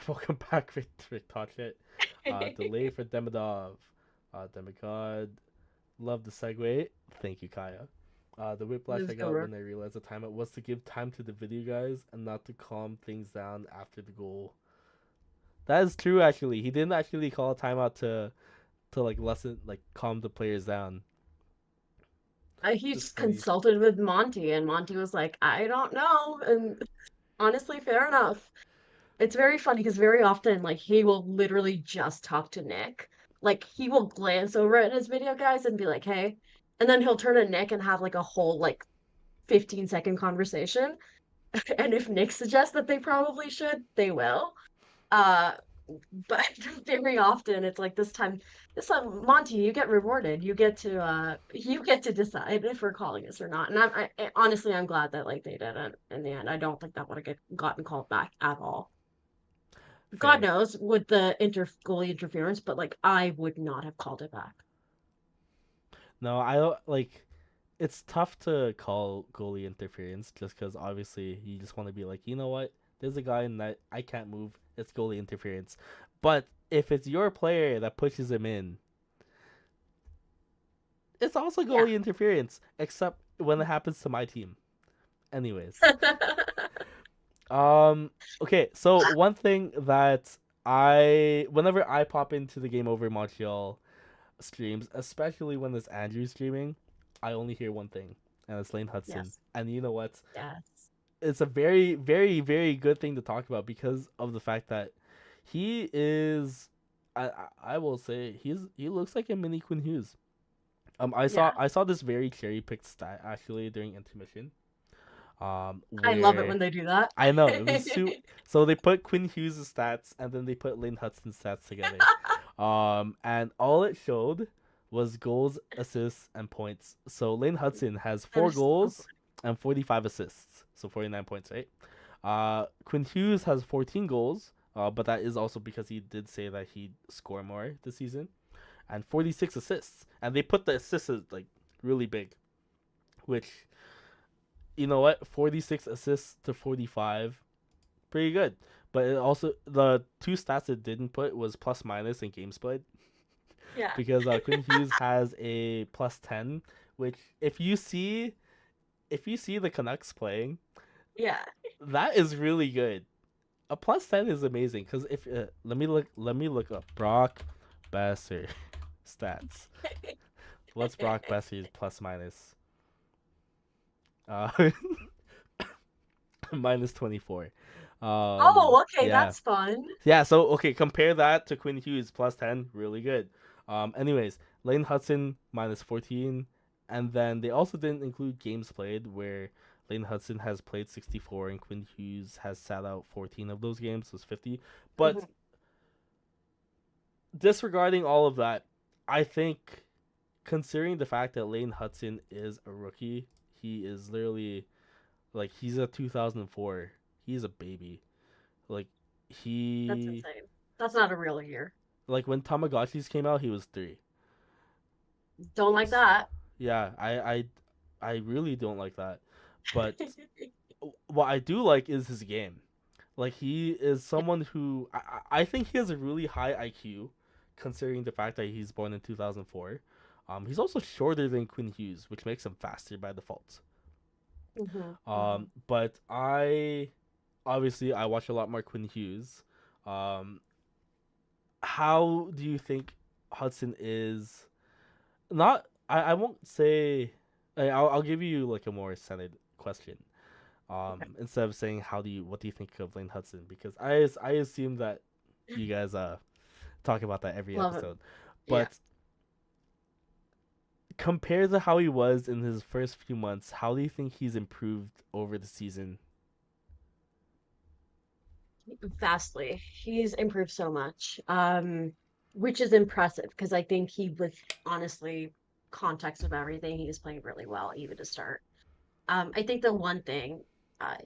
Welcome back, Rick Totchet. Delay for Demidov. Demigod. Love the segue. Thank you, Kaya. The whiplash Let's I go, got Rook. when I realized the timeout was to give time to the video guys and not to calm things down after the goal. That is true, actually. He didn't actually call a timeout to like calm the players down. He It's just funny. consulted with Monty, and Monty was like, I don't know. And honestly, fair enough. It's very funny because very often, like, he will literally just talk to Nick. Like, he will glance over at his video guys and be like, hey. And then he'll turn to Nick and have like a whole, like, 15-second conversation. And if Nick suggests that they probably should, they will. Uh, but very often it's like this time, Monty, you get rewarded. You get to decide if we're calling this or not. And honestly, I'm glad that like they didn't in the end. I don't think that would have gotten called back at all. God Fair. knows with the goalie interference, but like I would not have called it back. No, I don't like. It's tough to call goalie interference just because obviously you just want to be like, you know what? There's a guy in that I can't move. It's goalie interference. But if it's your player that pushes him in, it's also Yeah. goalie interference, except when it happens to my team. Anyways, um, okay. So one thing that whenever I pop into the Game Over Montreal streams, especially when it's Andrew streaming, I only hear one thing, and it's Lane Hudson. Yes. And you know what? Yes. It's a very, very, very good thing to talk about because of the fact that he is. I will say he looks like a mini Quinn Hughes. Yeah. I saw this very cherry picked stat actually during intermission. I love it when Where they do that. I know it was so they put Quinn Hughes' stats and then they put Lane Hudson's stats together. And all it showed was goals, assists, and points. So Lane Hudson has That 4 is so goals and 45 assists, so 49 points, right? Quinn Hughes has 14 goals, but that is also because he did say that he'd score more this season, and 46 assists. And they put the assists like really big, which you know what, 46 assists to 45, pretty good. But it also the two stats it didn't put was plus minus and games played yeah. because Quinn Hughes has a plus 10, which if you see the Canucks playing, Yeah. that is really good. A plus 10 is amazing because if let me look up Brock Besser stats. What's Brock Besser's plus minus? Uh, minus 24. Oh, okay, Yeah. that's fun. Yeah, so okay, compare that to Quinn Hughes plus 10, really good. Anyways, Lane Hudson minus 14, and then they also didn't include games played where Lane Hudson has played 64 and Quinn Hughes has sat out 14 of those games, so it's 50. But Mhm. disregarding all of that, I think considering the fact that Lane Hudson is a rookie, he is literally like he's a 2004. He's a baby. Like That's he insane. That's not a real year. like when Tamagotchis came out, he was 3. Don't like that. Yeah, I really don't like that. But what I do like is his game. Like he is someone who I think he has a really high IQ, considering the fact that he's born in 2004. He's also shorter than Quinn Hughes, which makes him faster by default. But I watch a lot more Quinn Hughes. Um, how do you think Hudson is? Not I won't say. I'll give you like a more centered question. Okay. Instead of saying what do you think of Lane Hudson, because I assume that you guys talk about that every Love it. episode, Yeah. but compared to how he was in his first few months, how do you think he's improved over the season? Vastly. He's improved so much. Which is impressive because I think he was honestly context of everything, he was playing really well, even to start. I think the one thing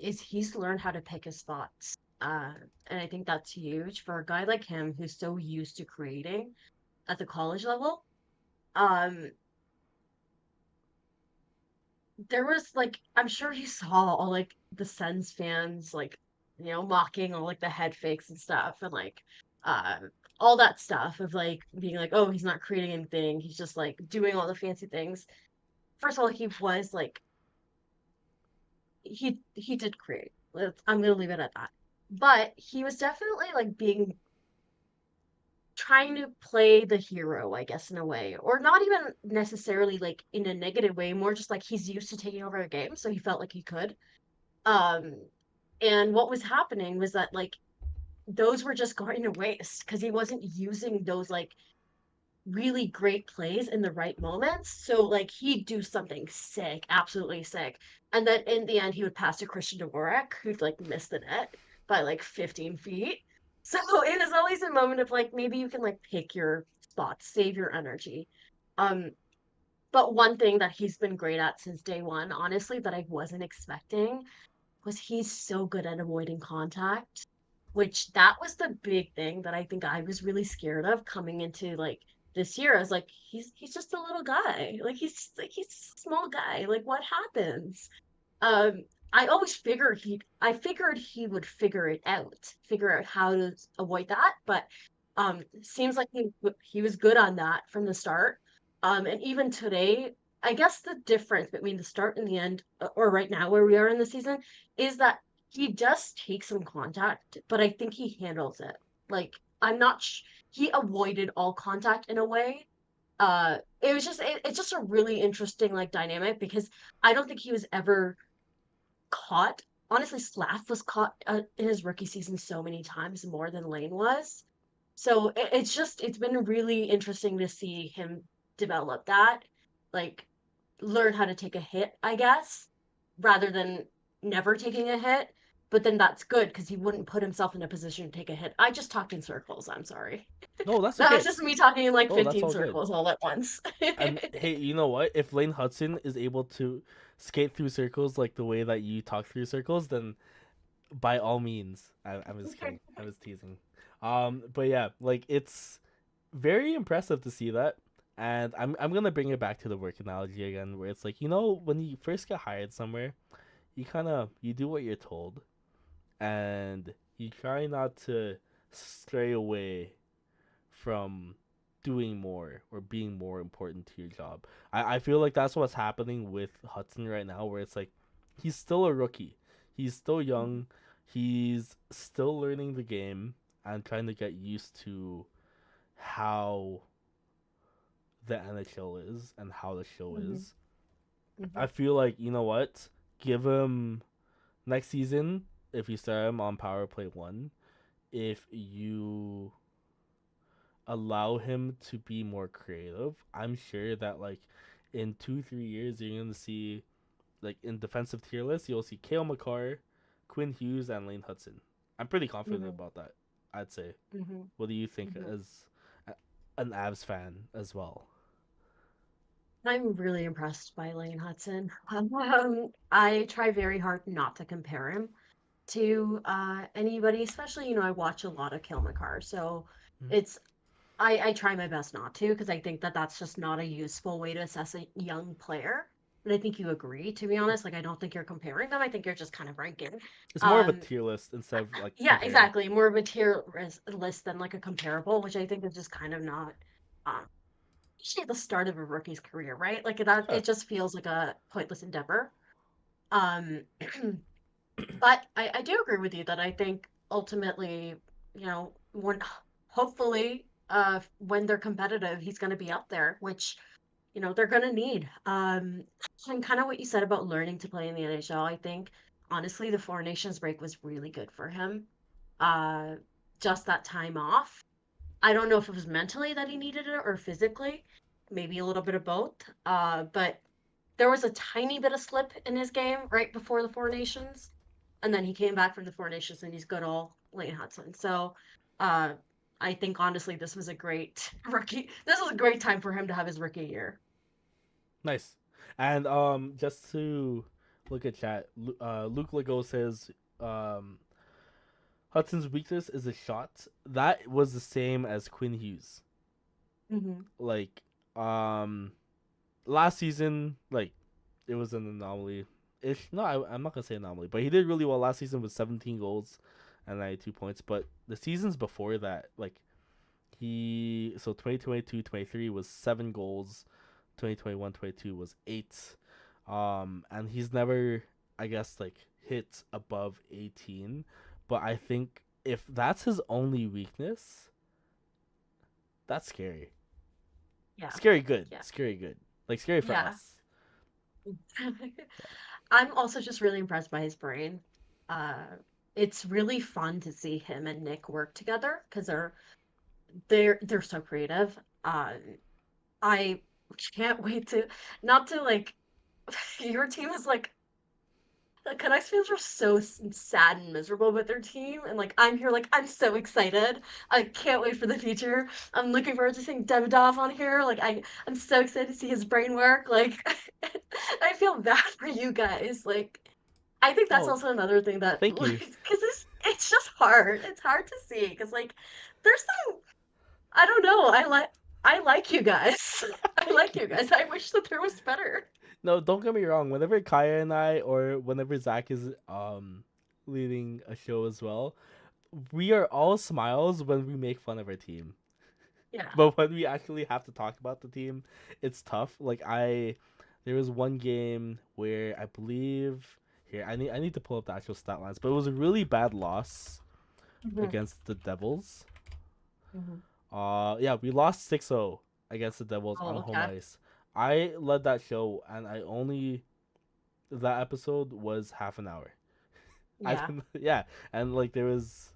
is he's learned how to pick his spots. And I think that's huge for a guy like him who's so used to creating at the college level. Um, there was like, I'm sure you saw all like the Sens fans like, mocking all like the head fakes and stuff, and like uh all that stuff of like being like, oh, he's not creating anything, he's just like doing all the fancy things. First of all, he was like he did create. I'm gonna leave it at that. But he was definitely like being trying to play the hero, I guess, in a way, or not even necessarily like in a negative way, more just like he's used to taking over a game, so he felt like he could. Um, and what was happening was that like those were just going to waste because he wasn't using those like really great plays in the right moments. So like he'd do something sick, absolutely sick. And then in the end he would pass to Christian Dvorak, who'd like miss the net by like 15 feet. So it was always a moment of like maybe you can like pick your spots, save your energy. Um, but one thing that he's been great at since day one, honestly, that I wasn't expecting was he's so good at avoiding contact, which that was the big thing that I think I was really scared of coming into like this year. I was like, he's just a little guy. Like he's a small guy. Like what happens? Um, I always figured he would figure out how to avoid that, but seems like he was good on that from the start. And even today, I guess the difference between the start and the end, or right now where we are in the season, is that he does take some contact, but I think he handles it. Like I'm not he avoided all contact in a way. It was just it's just a really interesting like dynamic because I don't think he was ever caught. Honestly, Slav was caught in his rookie season so many times more than Lane was. So it's been really interesting to see him develop that, like learn how to take a hit, I guess, rather than never taking a hit. But then that's good because he wouldn't put himself in a position to take a hit. I just talked in circles. I'm sorry. No, that's That was okay. just me talking in like No, that's 15 all good. circles all at once. And hey, you know what? If Lane Hudson is able to skate through circles like the way that you talk through circles, then by all means, I'm just kidding. I was teasing. But yeah, like it's very impressive to see that. And I'm gonna bring it back to the work analogy again, where it's like, when you first get hired somewhere, you do what you're told, and you try not to stray away from doing more or being more important to your job. I feel like that's what's happening with Hudson right now, where it's like he's still a rookie. He's still young. He's still learning the game and trying to get used to how the NHL is and how the show Mhm, is. I mhm, feel like, you know what? Give him next season, if you start him on Power Play 1, if you allow him to be more creative, I'm sure that like in 2-3 years you're gonna see like in defensive tier list you'll see Kale McCarr, Quinn Hughes, and Lane Hudson. I'm pretty confident mhm, about that. I'd say. mhm, What do you think mhm. as an Avs fan as well? I'm really impressed by Lane Hudson. I try very hard not to compare him to anybody, especially, I watch a lot of Kill McCarr. So Mm. it's, I try my best not to because I think that that's just not a useful way to assess a young player. And I think you agree, to be honest. Like, I don't think you're comparing them. I think you're just kind of ranking. It's more of a Um, tier list instead of like yeah, comparing. exactly. More of a list than like a comparable, which I think is just kind of not. Um, Usually at the start of a rookie's career, right? Like that, Yeah. it just feels like a pointless endeavor. Um, but I do agree with you that I think ultimately, when hopefully, when they're competitive, he's going to be up there, which they're going to need. And kind of what you said about learning to play in the NHL, I think honestly, the Four Nations break was really good for him. Uh, just that time off. I don't know if it was mentally that he needed it or physically, maybe a little bit of both. But there was a tiny bit of slip in his game right before the Four Nations, and then he came back from the Four Nations and he's good all Lane Hudson. So, uh, I think honestly this was a great rookie. This was a great time for him to have his rookie year. Nice. And just to look at chat, Luke Legault says um Hudson's weakness is a shot. That was the same as Quinn Hughes. Hmm. Like um last season, like it was an anomaly. Ish. No, I'm not gonna say anomaly, but he did really well last season with 17 goals and 92 points. But the seasons before that, like he 2022-23 was 7 goals, 2021-22 was 8, and he's never, I guess, like hit above 18. But I think if that's his only weakness, that's scary. Yeah. Scary good. Yeah. Scary good. Like scary for Yeah. us. I'm also just really impressed by his brain. Uh, it's really fun to see him and Nick work together because they're so creative. I can't wait to not to like your team is like the Canucks fans are so sad and miserable with their team, and like I'm here, like I'm so excited. I can't wait for the future. I'm looking forward to seeing Davidoff on here. Like I'm so excited to see his brain work. Like I feel bad for you guys. Like I think that's Oh, also another thing that thank like you. because it's just hard. It's hard to see because like there's some I don't know. I like you guys. I like you guys. I wish that there was better. No, don't get me wrong. Whenever Kaya and I, or whenever Zach is leading a show as well, we are all smiles when we make fun of our team. Yeah. But when we actually have to talk about the team, it's tough. There was one game where I believe here I need to pull up the actual stat lines, but it was a really bad loss Hmm. against the Devils. Hmm. Yeah, we lost 6-0 against the Devils Oh, on home okay. ice. I led that show, and I only that episode was half an hour. I Yeah. didn't, yeah, and like it was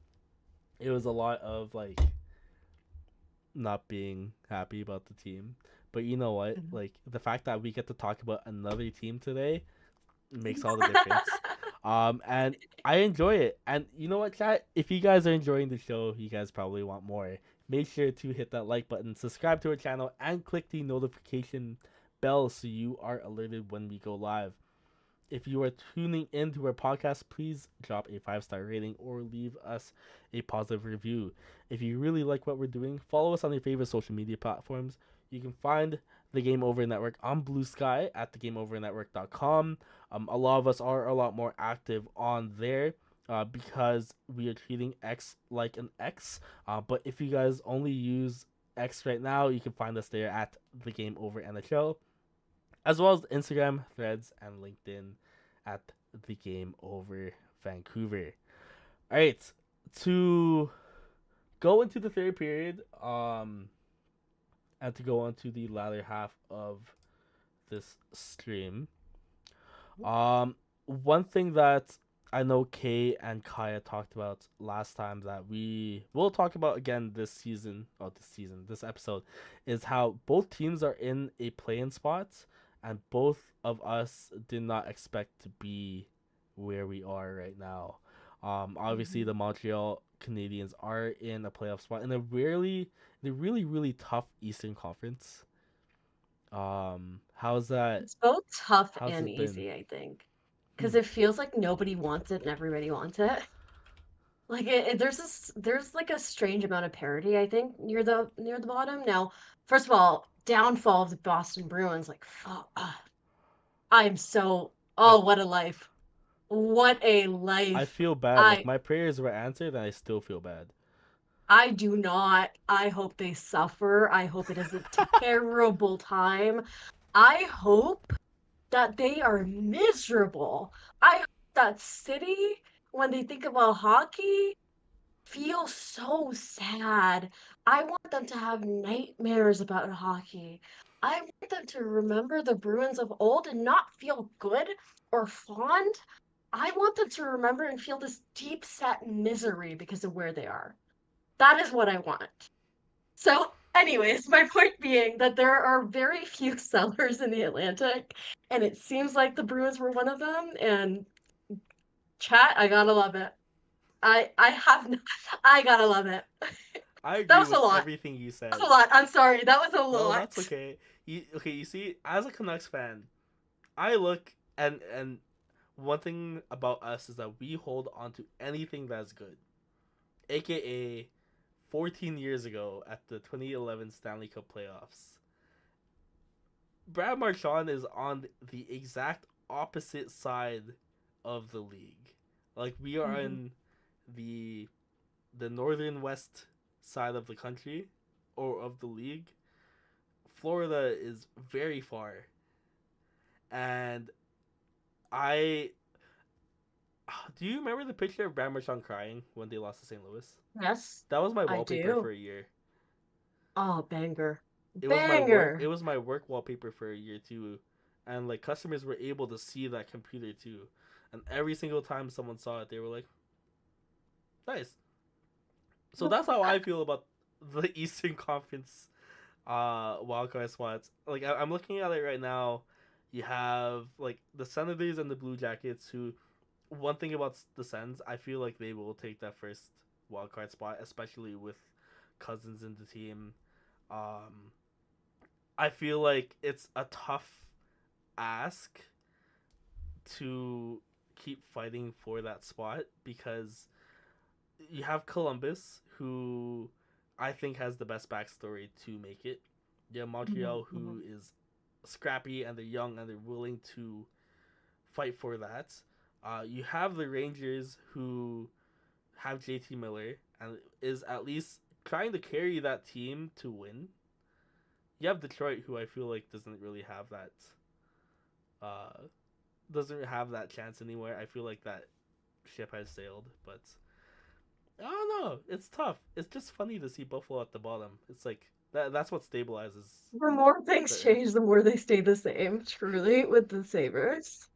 a lot of like not being happy about the team. But you know what? Mhm. Like the fact that we get to talk about another team today makes all the difference. And I enjoy it. And you know what, chat? If you guys are enjoying the show, you guys probably want more. Make sure to hit that like button, subscribe to our channel, and click the notification bell so you are alerted when we go live. If you are tuning into our podcast, please drop a 5-star rating or leave us a positive review. If you really like what we're doing, follow us on your favorite social media platforms. You can find the Game Over Network on Blue Sky at thegameovernetwork.com. A lot of us are a lot more active on there because we are treating X like an X. But if you guys only use X right now, you can find us there at the Game Over NHL, as well as Instagram, Threads, and LinkedIn at the Game Over Vancouver. All right, to go into the third period, and to go on to the latter half of this stream, one thing that I know Kay and Kaya talked about last time that we will talk about again this episode, is how both teams are in a play-in spot, and both of us did not expect to be where we are right now. Obviously Mhm. the Montreal Canadiens are in a playoff spot in a really tough Eastern Conference. How's that? It's both tough How's and it been? easy, I think, because Hmm. it feels like nobody wants it and everybody wants it. Like there's like a strange amount of parity, I think, near the bottom. Now, first of all, downfall of the Boston Bruins, like, I am so, I oh, what a life. What a I life. feel bad. Like I my prayers were answered, and I still feel bad. I do not. I hope they suffer. I hope it is a terrible time. I hope that they are miserable. I hope that city, when they think about hockey, feel so sad. I want them to have nightmares about hockey. I want them to remember the Bruins of old and not feel good or fond. I want them to remember and feel this deep set misery because of where they are. That is what I want. So, anyways, my point being that there are very few sellers in the Atlantic, and it seems like the Bruins were one of them. And chat, I gotta love it. I have no, I gotta love it. I That agree was a with lot. everything you That said. was a lot. I'm sorry. That was a No, lot. that's okay. You see, as a Canucks fan, I look and one thing about us is that we hold on to anything that's good. AKA 14 years ago at the 2011 Stanley Cup playoffs. Brad Marchand is on the exact opposite side of the league. Like we are Mhm. in the northern west side of the country or of the league. Florida is very far. And I do you remember the picture of Brad Marchand crying when they lost to St. Louis? Yes, That was my I wallpaper for do. a year. Oh, banger. It was my work. It Banger. was my work wallpaper for a year too, and like customers were able to see that computer too, and every single time someone saw it, they were like, "Nice." So that's how I feel about the Eastern Conference wildcard spots. Like I'm looking at it right now. You have like the Senators and the Blue Jackets. Who, one thing about the Sens, I feel like they will take that first wildcard spot, especially with Cousins in the team. Um, I feel like it's a tough ask to keep fighting for that spot because you have Columbus, who I think has the best backstory to make it. You have Mhm, Montreal, who mhm. is scrappy and they're young and they're willing to fight for that. You have the Rangers, who have JT Miller and is at least trying to carry that team to win. You have Detroit, who I feel like uh, doesn't have that chance anymore. I feel like that ship has sailed, but I don't know. It's tough. It's just funny to see Buffalo at the bottom. It's like that's what stabilizes The more the things earth. change, the more they stay the same, truly, with the Sabres.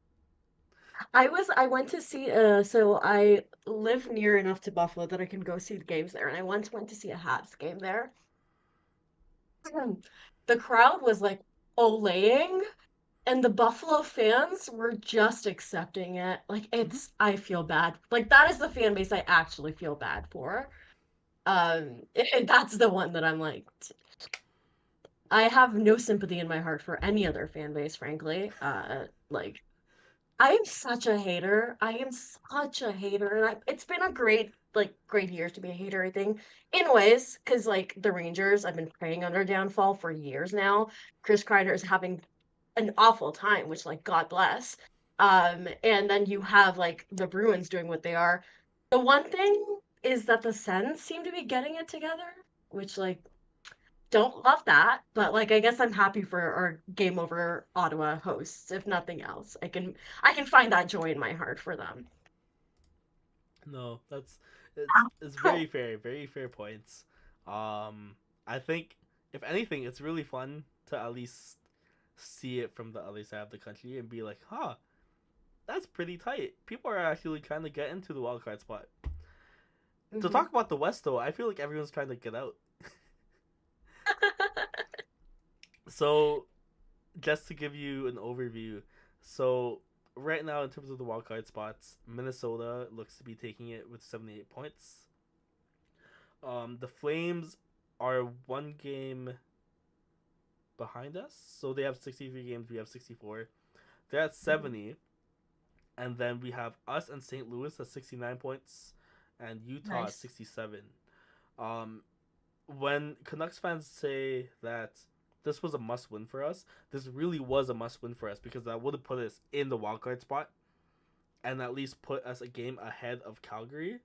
I went to see so I live near enough to Buffalo that I can go see the games there, and I once went to see a Habs game there. The crowd was like olaying, and the Buffalo fans were just accepting it. Like Mm-hmm. I feel bad. Like that is the fan base I actually feel bad for. That's the one that I'm like, I have no sympathy in my heart for any other fan base, frankly. Like I am such a hater. I am such a hater, and it's been a great year to be a hater, I think. In ways, because like the Rangers, I've been praying on their downfall for years now. Chris Kreider is having an awful time, which like God bless. And then you have like the Bruins doing what they are. The one thing is that the Sens seem to be getting it together, which like don't love that, but like I guess I'm happy for our Game Over Ottawa hosts, if nothing else. I can find that joy in my heart for them. No, it's very fair points. I think if anything, it's really fun to at least see it from the other side of the country and be like, huh, that's pretty tight. People are actually trying to get into the wildcard spot. To Hmm. talk about the West though, I feel like everyone's trying to get out. So just to give you an overview, so right now in terms of the wildcard spots, Minnesota looks to be taking it with 78 points. The Flames are one game behind us, so they have 63 games. We have 64. They're at 70, and then we have us and St. Louis at 69 points, and Utah at Nice. 67. Um, when Canucks fans say that this was a must win for us, this really was a must win for us because that would have put us in the wildcard spot and at least put us a game ahead of Calgary.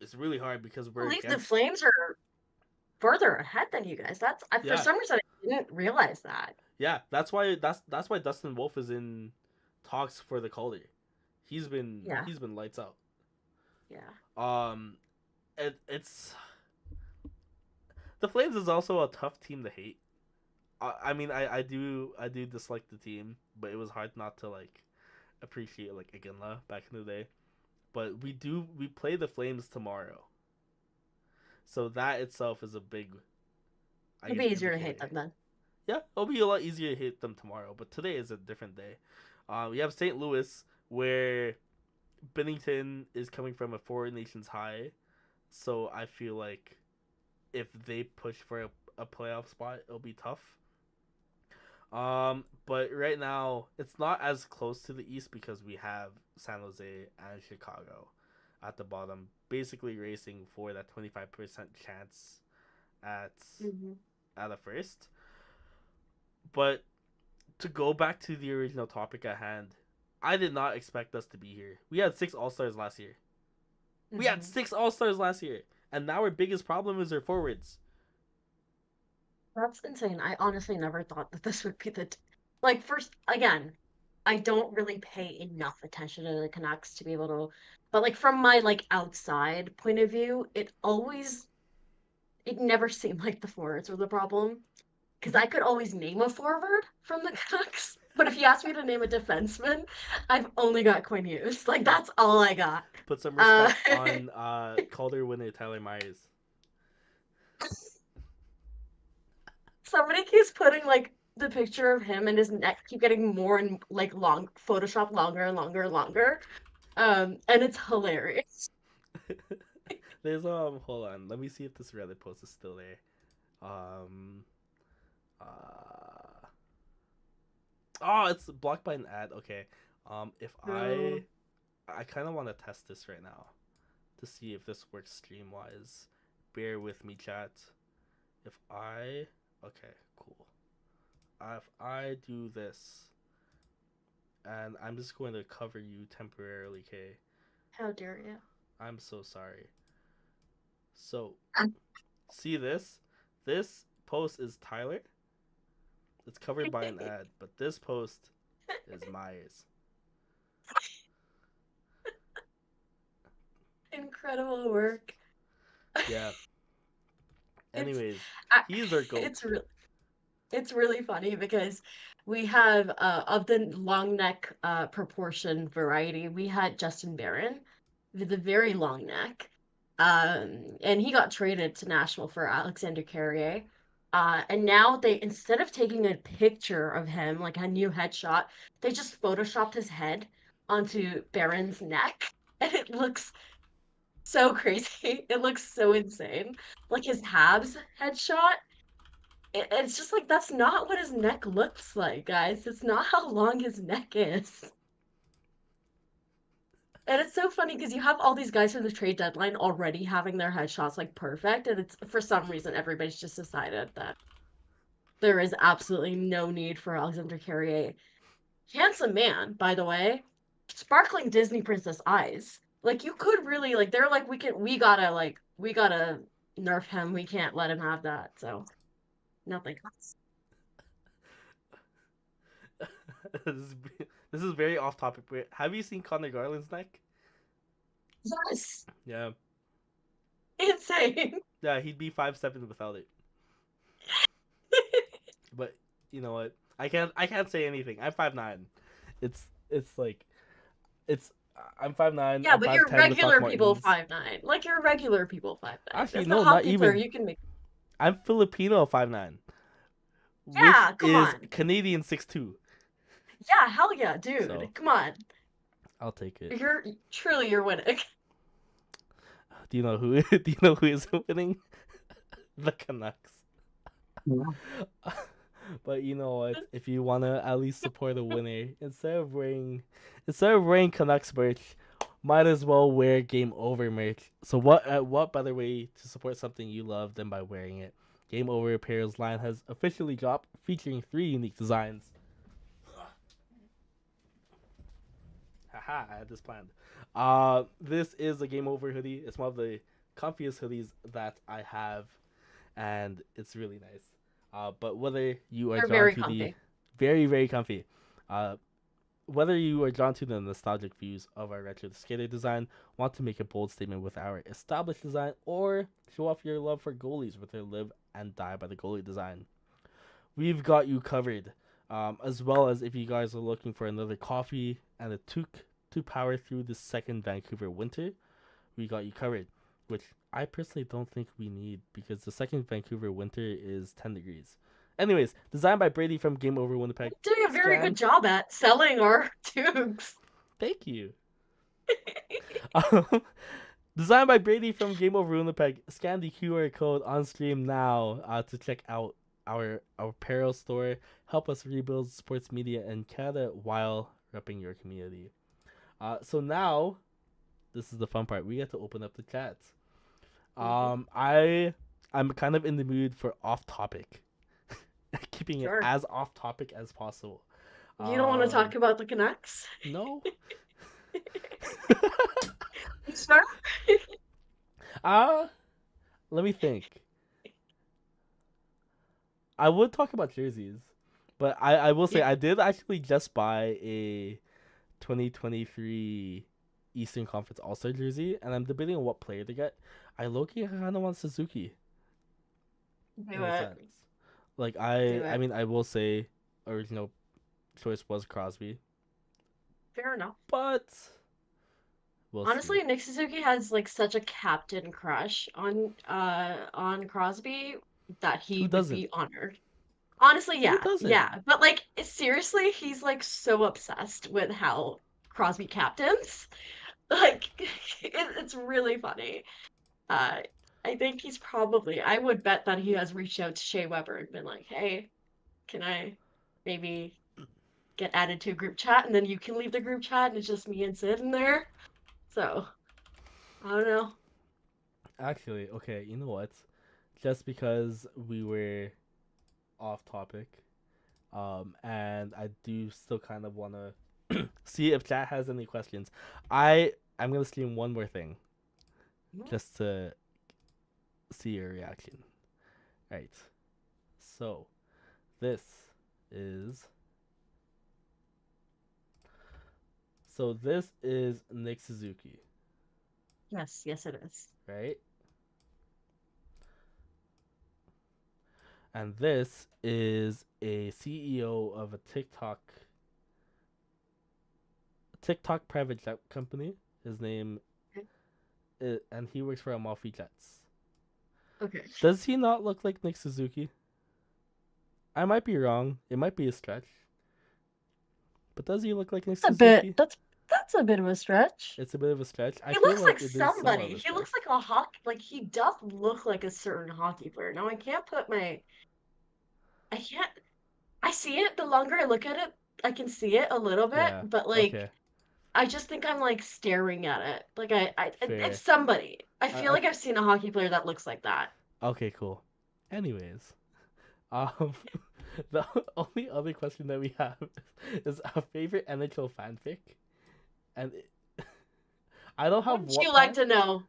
It's really hard because I we're believe the against. Flames are further ahead than you guys. For Yeah, some reason I didn't realize that. yeah. That's why Dustin Wolf is in talks for the Calder. Yeah, He's been lights out. yeah. Um, it's the Flames is also a tough team to hate. I mean, I do dislike the team, but it was hard not to like appreciate like Iginla back in the day. But we play the Flames tomorrow, so that itself is a big, I It'd guess, be easier to hate indicator. them then. Yeah, it'll be a lot easier to hit them tomorrow, but today is a different day. We have St. Louis where Bennington is coming from a four nations high, so I feel like if they push for a playoff spot, it'll be tough. But right now it's not as close to the East because we have San Jose and Chicago at the bottom, basically racing for that 25% chance at Mhm. at a first. But to go back to the original topic at hand, I did not expect us to be here. We had 6 All-Stars last year. We had Mhm. 6 All-Stars last year, and now our biggest problem is our forwards. That's insane. I honestly never thought that this would be like first again, I don't really pay enough attention to the Canucks to be able to, but like from my like outside point of view, it never seemed like the forwards were the problem because I could always name a forward from the Canucks. But if you ask me to name a defenseman, I've only got Quinn Hughes. Like that's all I got. Put some Uh, respect on Calder winner Tyler Myers. Somebody keeps putting like the picture of him and his neck keep getting more and like long Photoshop longer and longer and longer. And it's hilarious. There's hold on, let me see if this Reddit post is still there. Um uh oh, it's blocked by an ad. Okay. If So I kind of want to test this right now to see if this works stream wise. Bear with me, chat. If I okay, cool. If I do this, and I'm just going to cover you temporarily, Kay. how dare you? I'm so sorry. So, see this? This post is Tyler. It's covered by an ad, but this post is Myers. Incredible work. Yeah. It's Anyways, I, he's our goat. it's really funny because we have of the long neck proportion variety, we had Justin Barron with a very long neck. And he got traded to Nashville for Alexander Carrier. And now they instead of taking a picture of him, like a new headshot, they just photoshopped his head onto Barron's neck. And it looks so crazy. It looks so insane. Like his Habs headshot it's just like that's not what his neck looks like, guys. It's not how long his neck is. And it's so funny because you have all these guys from the trade deadline already having their headshots like perfect, and it's for some reason everybody's just decided that there is absolutely no need for Alexander Carrier. Handsome man, by the way. Sparkling Disney princess eyes. Like you could really like they're like we gotta nerf him. We can't let him have that. So nothing else. this, is, this is very off topic, but have you seen Connor Garland's neck? Yes. Yeah. Insane. Yeah, he'd be 5'7" without it. But you know what? I can't say anything. I'm 5'9". It's like it's I'm 5'9". Yeah, I'm but you're 5'10" with Doc regular people Martens. 5'9". Like you're regular people 5'9". Actually, If the no, not hockey player, even. you can make. I'm Filipino 5'9", which Yeah, come is on. Canadian 6'2". Yeah, hell yeah, dude. So Come on. I'll take it. You're winning. Do you know who? Do you know who is winning? The Canucks. Yeah. But you know what? If you wanna at least support a winner, instead of wearing Canucks merch, might as well wear Game Over merch. So what better way to support something you love than by wearing it? Game Over Apparel's line has officially dropped, featuring 3 unique designs. Haha, I had this planned. This is a Game Over hoodie. It's one of the comfiest hoodies that I have, and it's really nice. But whether you are They're drawn very to comfy. the very, very comfy, whether you are drawn to the nostalgic views of our retro skater design, want to make a bold statement with our established design, or show off your love for goalies with their live and die by the goalie design, we've got you covered. As well as if you guys are looking for another coffee and a toque to power through the second Vancouver winter, we got you covered. Which I personally don't think we need because the second Vancouver winter is 10 degrees. Anyways, designed by Brady from Game Over Winnipeg. Doing a very Scan. good job at selling our tubes. Thank you. um, Designed by Brady from Game Over Winnipeg. Scan the QR code on stream now to check out our apparel store. Help us rebuild sports media in Canada while repping your community. So now, this is the fun part. We get to open up the chat. Mhm. I'm kind of in the mood for off topic, keeping it Sure. as off topic as possible. You don't want to talk about the Canucks? No. Sure. uh Let me think. I would talk about jerseys, but I will say You- I did actually just buy a 2023 Eastern Conference All Star jersey, and I'm debating on what player to get. I low-key kind of want Suzuki in Do a it. sense. Like Do I it. mean, I will say original choice was Crosby, Fair enough. but we'll see. Honestly, Nick Suzuki has like such a captain crush on Crosby that he Who would doesn't? be honored. Honestly, Who yeah, doesn't? yeah. But like seriously, he's like so obsessed with how Crosby captains. Like it's really funny. Uh I think he's probably I would bet that he has reached out to Shea Weber and been like, "Hey, can I maybe get added to a group chat and then you can leave the group chat and it's just me and Sid in there." So, I don't know. Actually, okay. You know what? Just because we were off topic, and I do still kind of want to see if chat has any questions. I'm gonna stream one more thing just to see your reaction. Right. So this is this is Nick Suzuki, Yes, yes, it is. right? And this is a CEO of a TikTok private jet company. His name and he works for Amalfi Jets. Okay. Does he not look like Nick Suzuki? I might be wrong. It might be a stretch. But does he look like Nick A bit. Suzuki? That's a bit of a stretch. It's a bit of a stretch. I He feel looks like like it is somewhat of somebody. a He stretch. looks like a hockey. Like he does look like a certain hockey player. Now I can't put my. I can't. I see it. The longer I look at it, I can see it a little bit. Yeah. But like, Okay. I just think I'm like staring at it. Like it's Fair. somebody. I I, feel I like I've seen a hockey player that looks like that. okay. Cool. Anyways, um, the only other question that we have is our favorite NHL fanfic, and I don't have Wouldn't you like Wattpad. to know?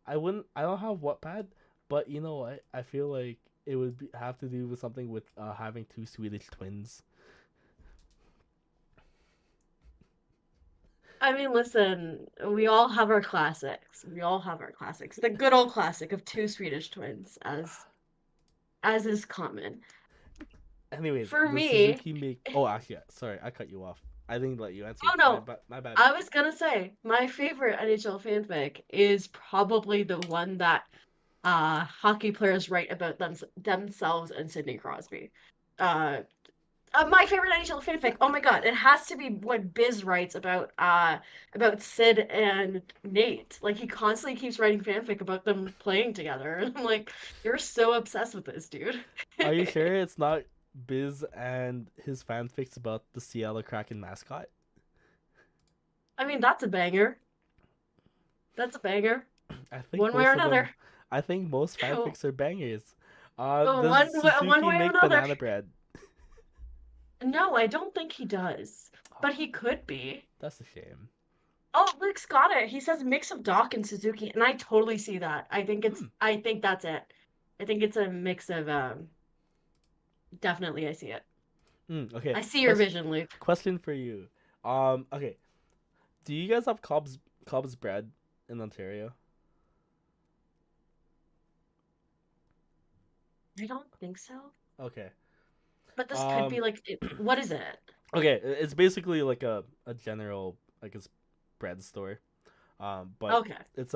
I wouldn't. I don't have Wattpad, but you know what? I feel like it would have to do with something with having two Swedish twins. I mean, listen, we all have our classics. We all have our classics. The good old classic of two Swedish twins, as is common. Anyways, For the me, Suzuki make. Oh, actually, sorry, I cut you off. I didn't let you answer. oh no, My bad. I was gonna say my favorite NHL fanfic is probably the one that hockey players write about themselves and Sidney Crosby. Uh, my favorite NHL fanfic. Oh my god, it has to be what Biz writes about Sid and Nate. Like he constantly keeps writing fanfic about them playing together. And I'm like, you're so obsessed with this, dude. Are you sure it's not Biz and his fanfics about the Seattle Kraken mascot? I mean, that's a banger. That's a banger. I think One way or most of them. another. I think most fanfics are bangers. Does One Suzuki way or make another. banana bread? No, I don't think he does. Oh, But he could be. that's a shame. Oh, Luke's got it. He says mix of Doc and Suzuki, and I totally see that. Hmm. I think that's it. I think it's a mix of definitely I see it. Okay. I see your vision, Luke. Question for you. Okay. Do you guys have Cobb's bread in Ontario? I don't think so. Okay. But this could be Um. like what is it? Okay. It's basically like a general like a bread store. But Okay. it's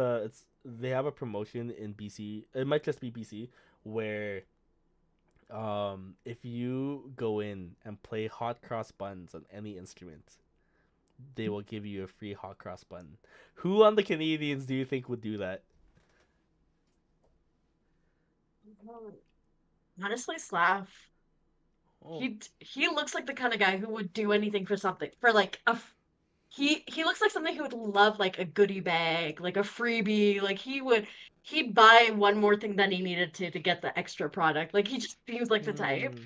they have a promotion in BC. It might just be BC where if you go in and play hot cross buns on any instrument, they will give you a free hot cross bun. Who on the Canadians do you think would do that? Honestly, Slav. Oh. He looks like the kind of guy who would do anything for something for like he looks like something who would love like a goodie bag, like a freebie. Like he'd buy one more thing than he needed to get the extra product. Like he just seems like the type. Hmm.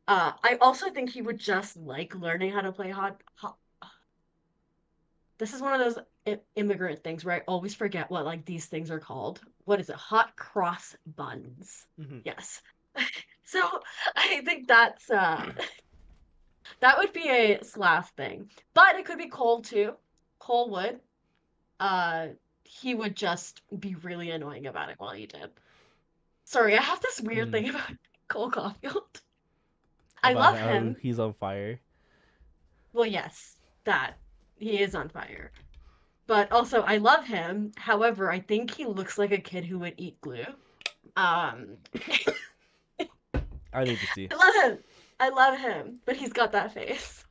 I also think he would just like learning how to play hot. This is one of those immigrant things where I always forget what like these things are called. What is it? Hot cross buns. Mm-hmm. Yes. So I think that would be a Slav thing. But it could be Cole too. Cole would. Uh he would just be really annoying about it while he did. Sorry, I have this weird Mm. thing about Cole Caulfield. I About love how him. he's on fire. Well, yes, that he is on fire. But also I love him. However, I think he looks like a kid who would eat glue. Um I need to see. I love him. I love him, but he's got that face.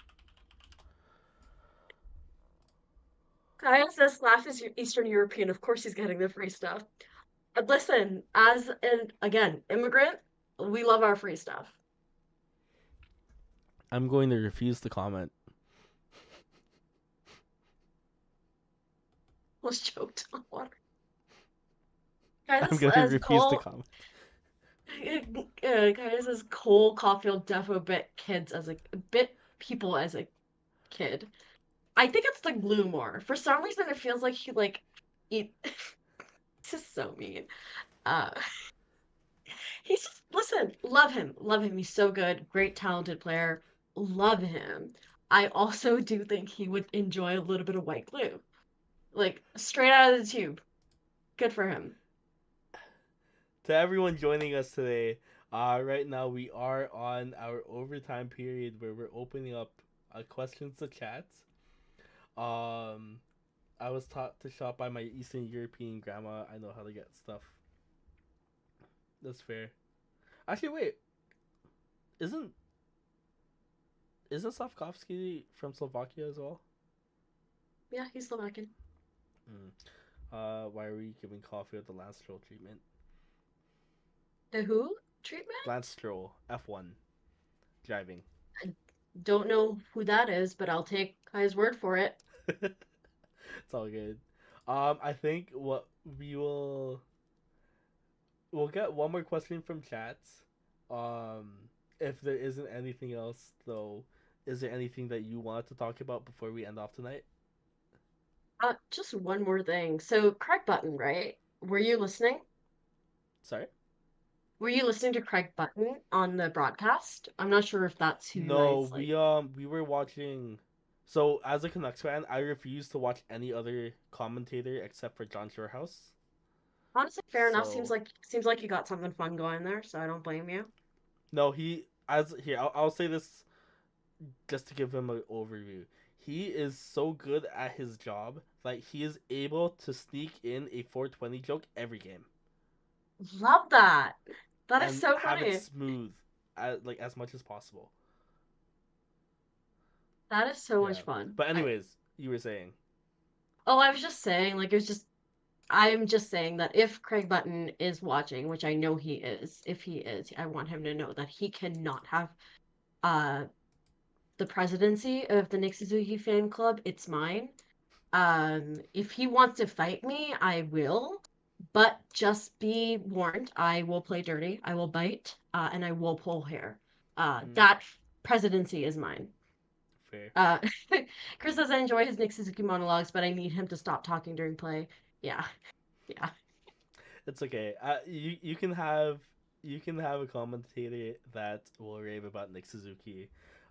Kaya says Slav is Eastern European. Of course he's getting the free stuff. But listen, as an again immigrant, we love our free stuff. I'm going to refuse to comment. Almost choked on water. I'm Kaya going to says refuse to Cole. comment. Kaya says Cole Caulfield defo bit kids as a bit people as a kid. I think it's the glue more. For some reason, it feels like he like eat. This is so mean. Uh, he's just listen, love him. He's so good, great, talented player. Love him. I also do think he would enjoy a little bit of white glue, like straight out of the tube. Good for him. To everyone joining us today, right now we are on our overtime period where we're opening up questions to chat. Um, I was taught to shop by my Eastern European grandma. I know how to get stuff. That's fair. Actually, wait. Isn't Slavkovsky from Slovakia as well? Yeah, he's Slovakian. Mm. Why are we giving Caulfield the Lance Stroll treatment? The who treatment? Lance Stroll, F1, driving. I don't know who that is, but I'll take his word for it. It's all good. I think what we'll get one more question from chat. If there isn't anything else though, is there anything that you wanted to talk about before we end off tonight? Just one more thing. So, Craig Button, right? Were you listening? Sorry. Were you listening to Craig Button on the broadcast? I'm not sure if that's who you No, guys like. we were watching. So as a Canucks fan, I refuse to watch any other commentator except for John Shorehouse. Honestly, fair enough. So Seems like you got something fun going there, so I don't blame you. no, he as here. I'll say this just to give him an overview. He is so good at his job that he is able to sneak in a 420 joke every game Love that. That is and so have it funny. smooth, as much as possible. That is so much Yeah. fun. But anyways, you were saying. I was just saying, like, I'm just saying that if Craig Button is watching, which I know he is, if he is, I want him to know that he cannot have uh the presidency of the Nick Suzuki fan club. It's mine. If he wants to fight me, I will. But just be warned, I will play dirty, I will bite, and I will pull hair. Mm, That presidency is mine. fair. Uh, Chris says I enjoy his Nick Suzuki monologues, but I need him to stop talking during play. Yeah, yeah. It's okay. You can have a commentator that will rave about Nick Suzuki.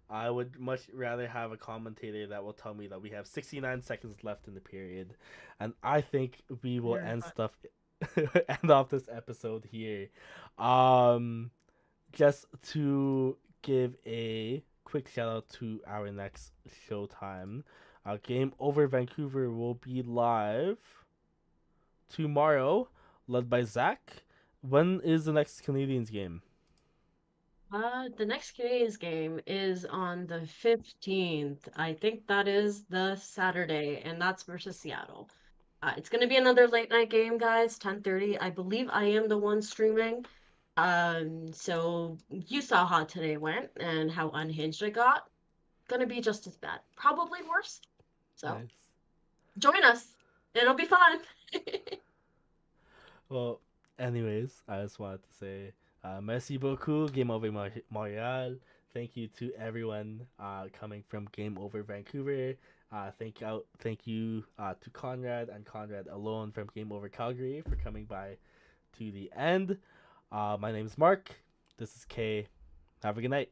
I would much rather have a commentator that will tell me that we have 69 seconds left in the period, and I think we will Very end fun. end off this episode here. Um, just to give a quick shout out to our next showtime. Game Over Vancouver will be live tomorrow, led by Zach. When is the next Canadiens game? The next Canadiens game is on the 15th. I think that is the Saturday, and that's versus Seattle. It's going to be another late night game, guys, 10:30. I believe I am the one streaming. So you saw how today went and how unhinged it got. Gonna be just as bad, probably worse. So Nice. join us. It'll be fun. Well, anyways, I just wanted to say, merci beaucoup, Game Over Montreal. Thank you to everyone coming from Game Over Vancouver. Thank you to Conrad and Conrad alone from Game Over Calgary for coming by to the end. My name is Mark. This is Kay. Have a good night.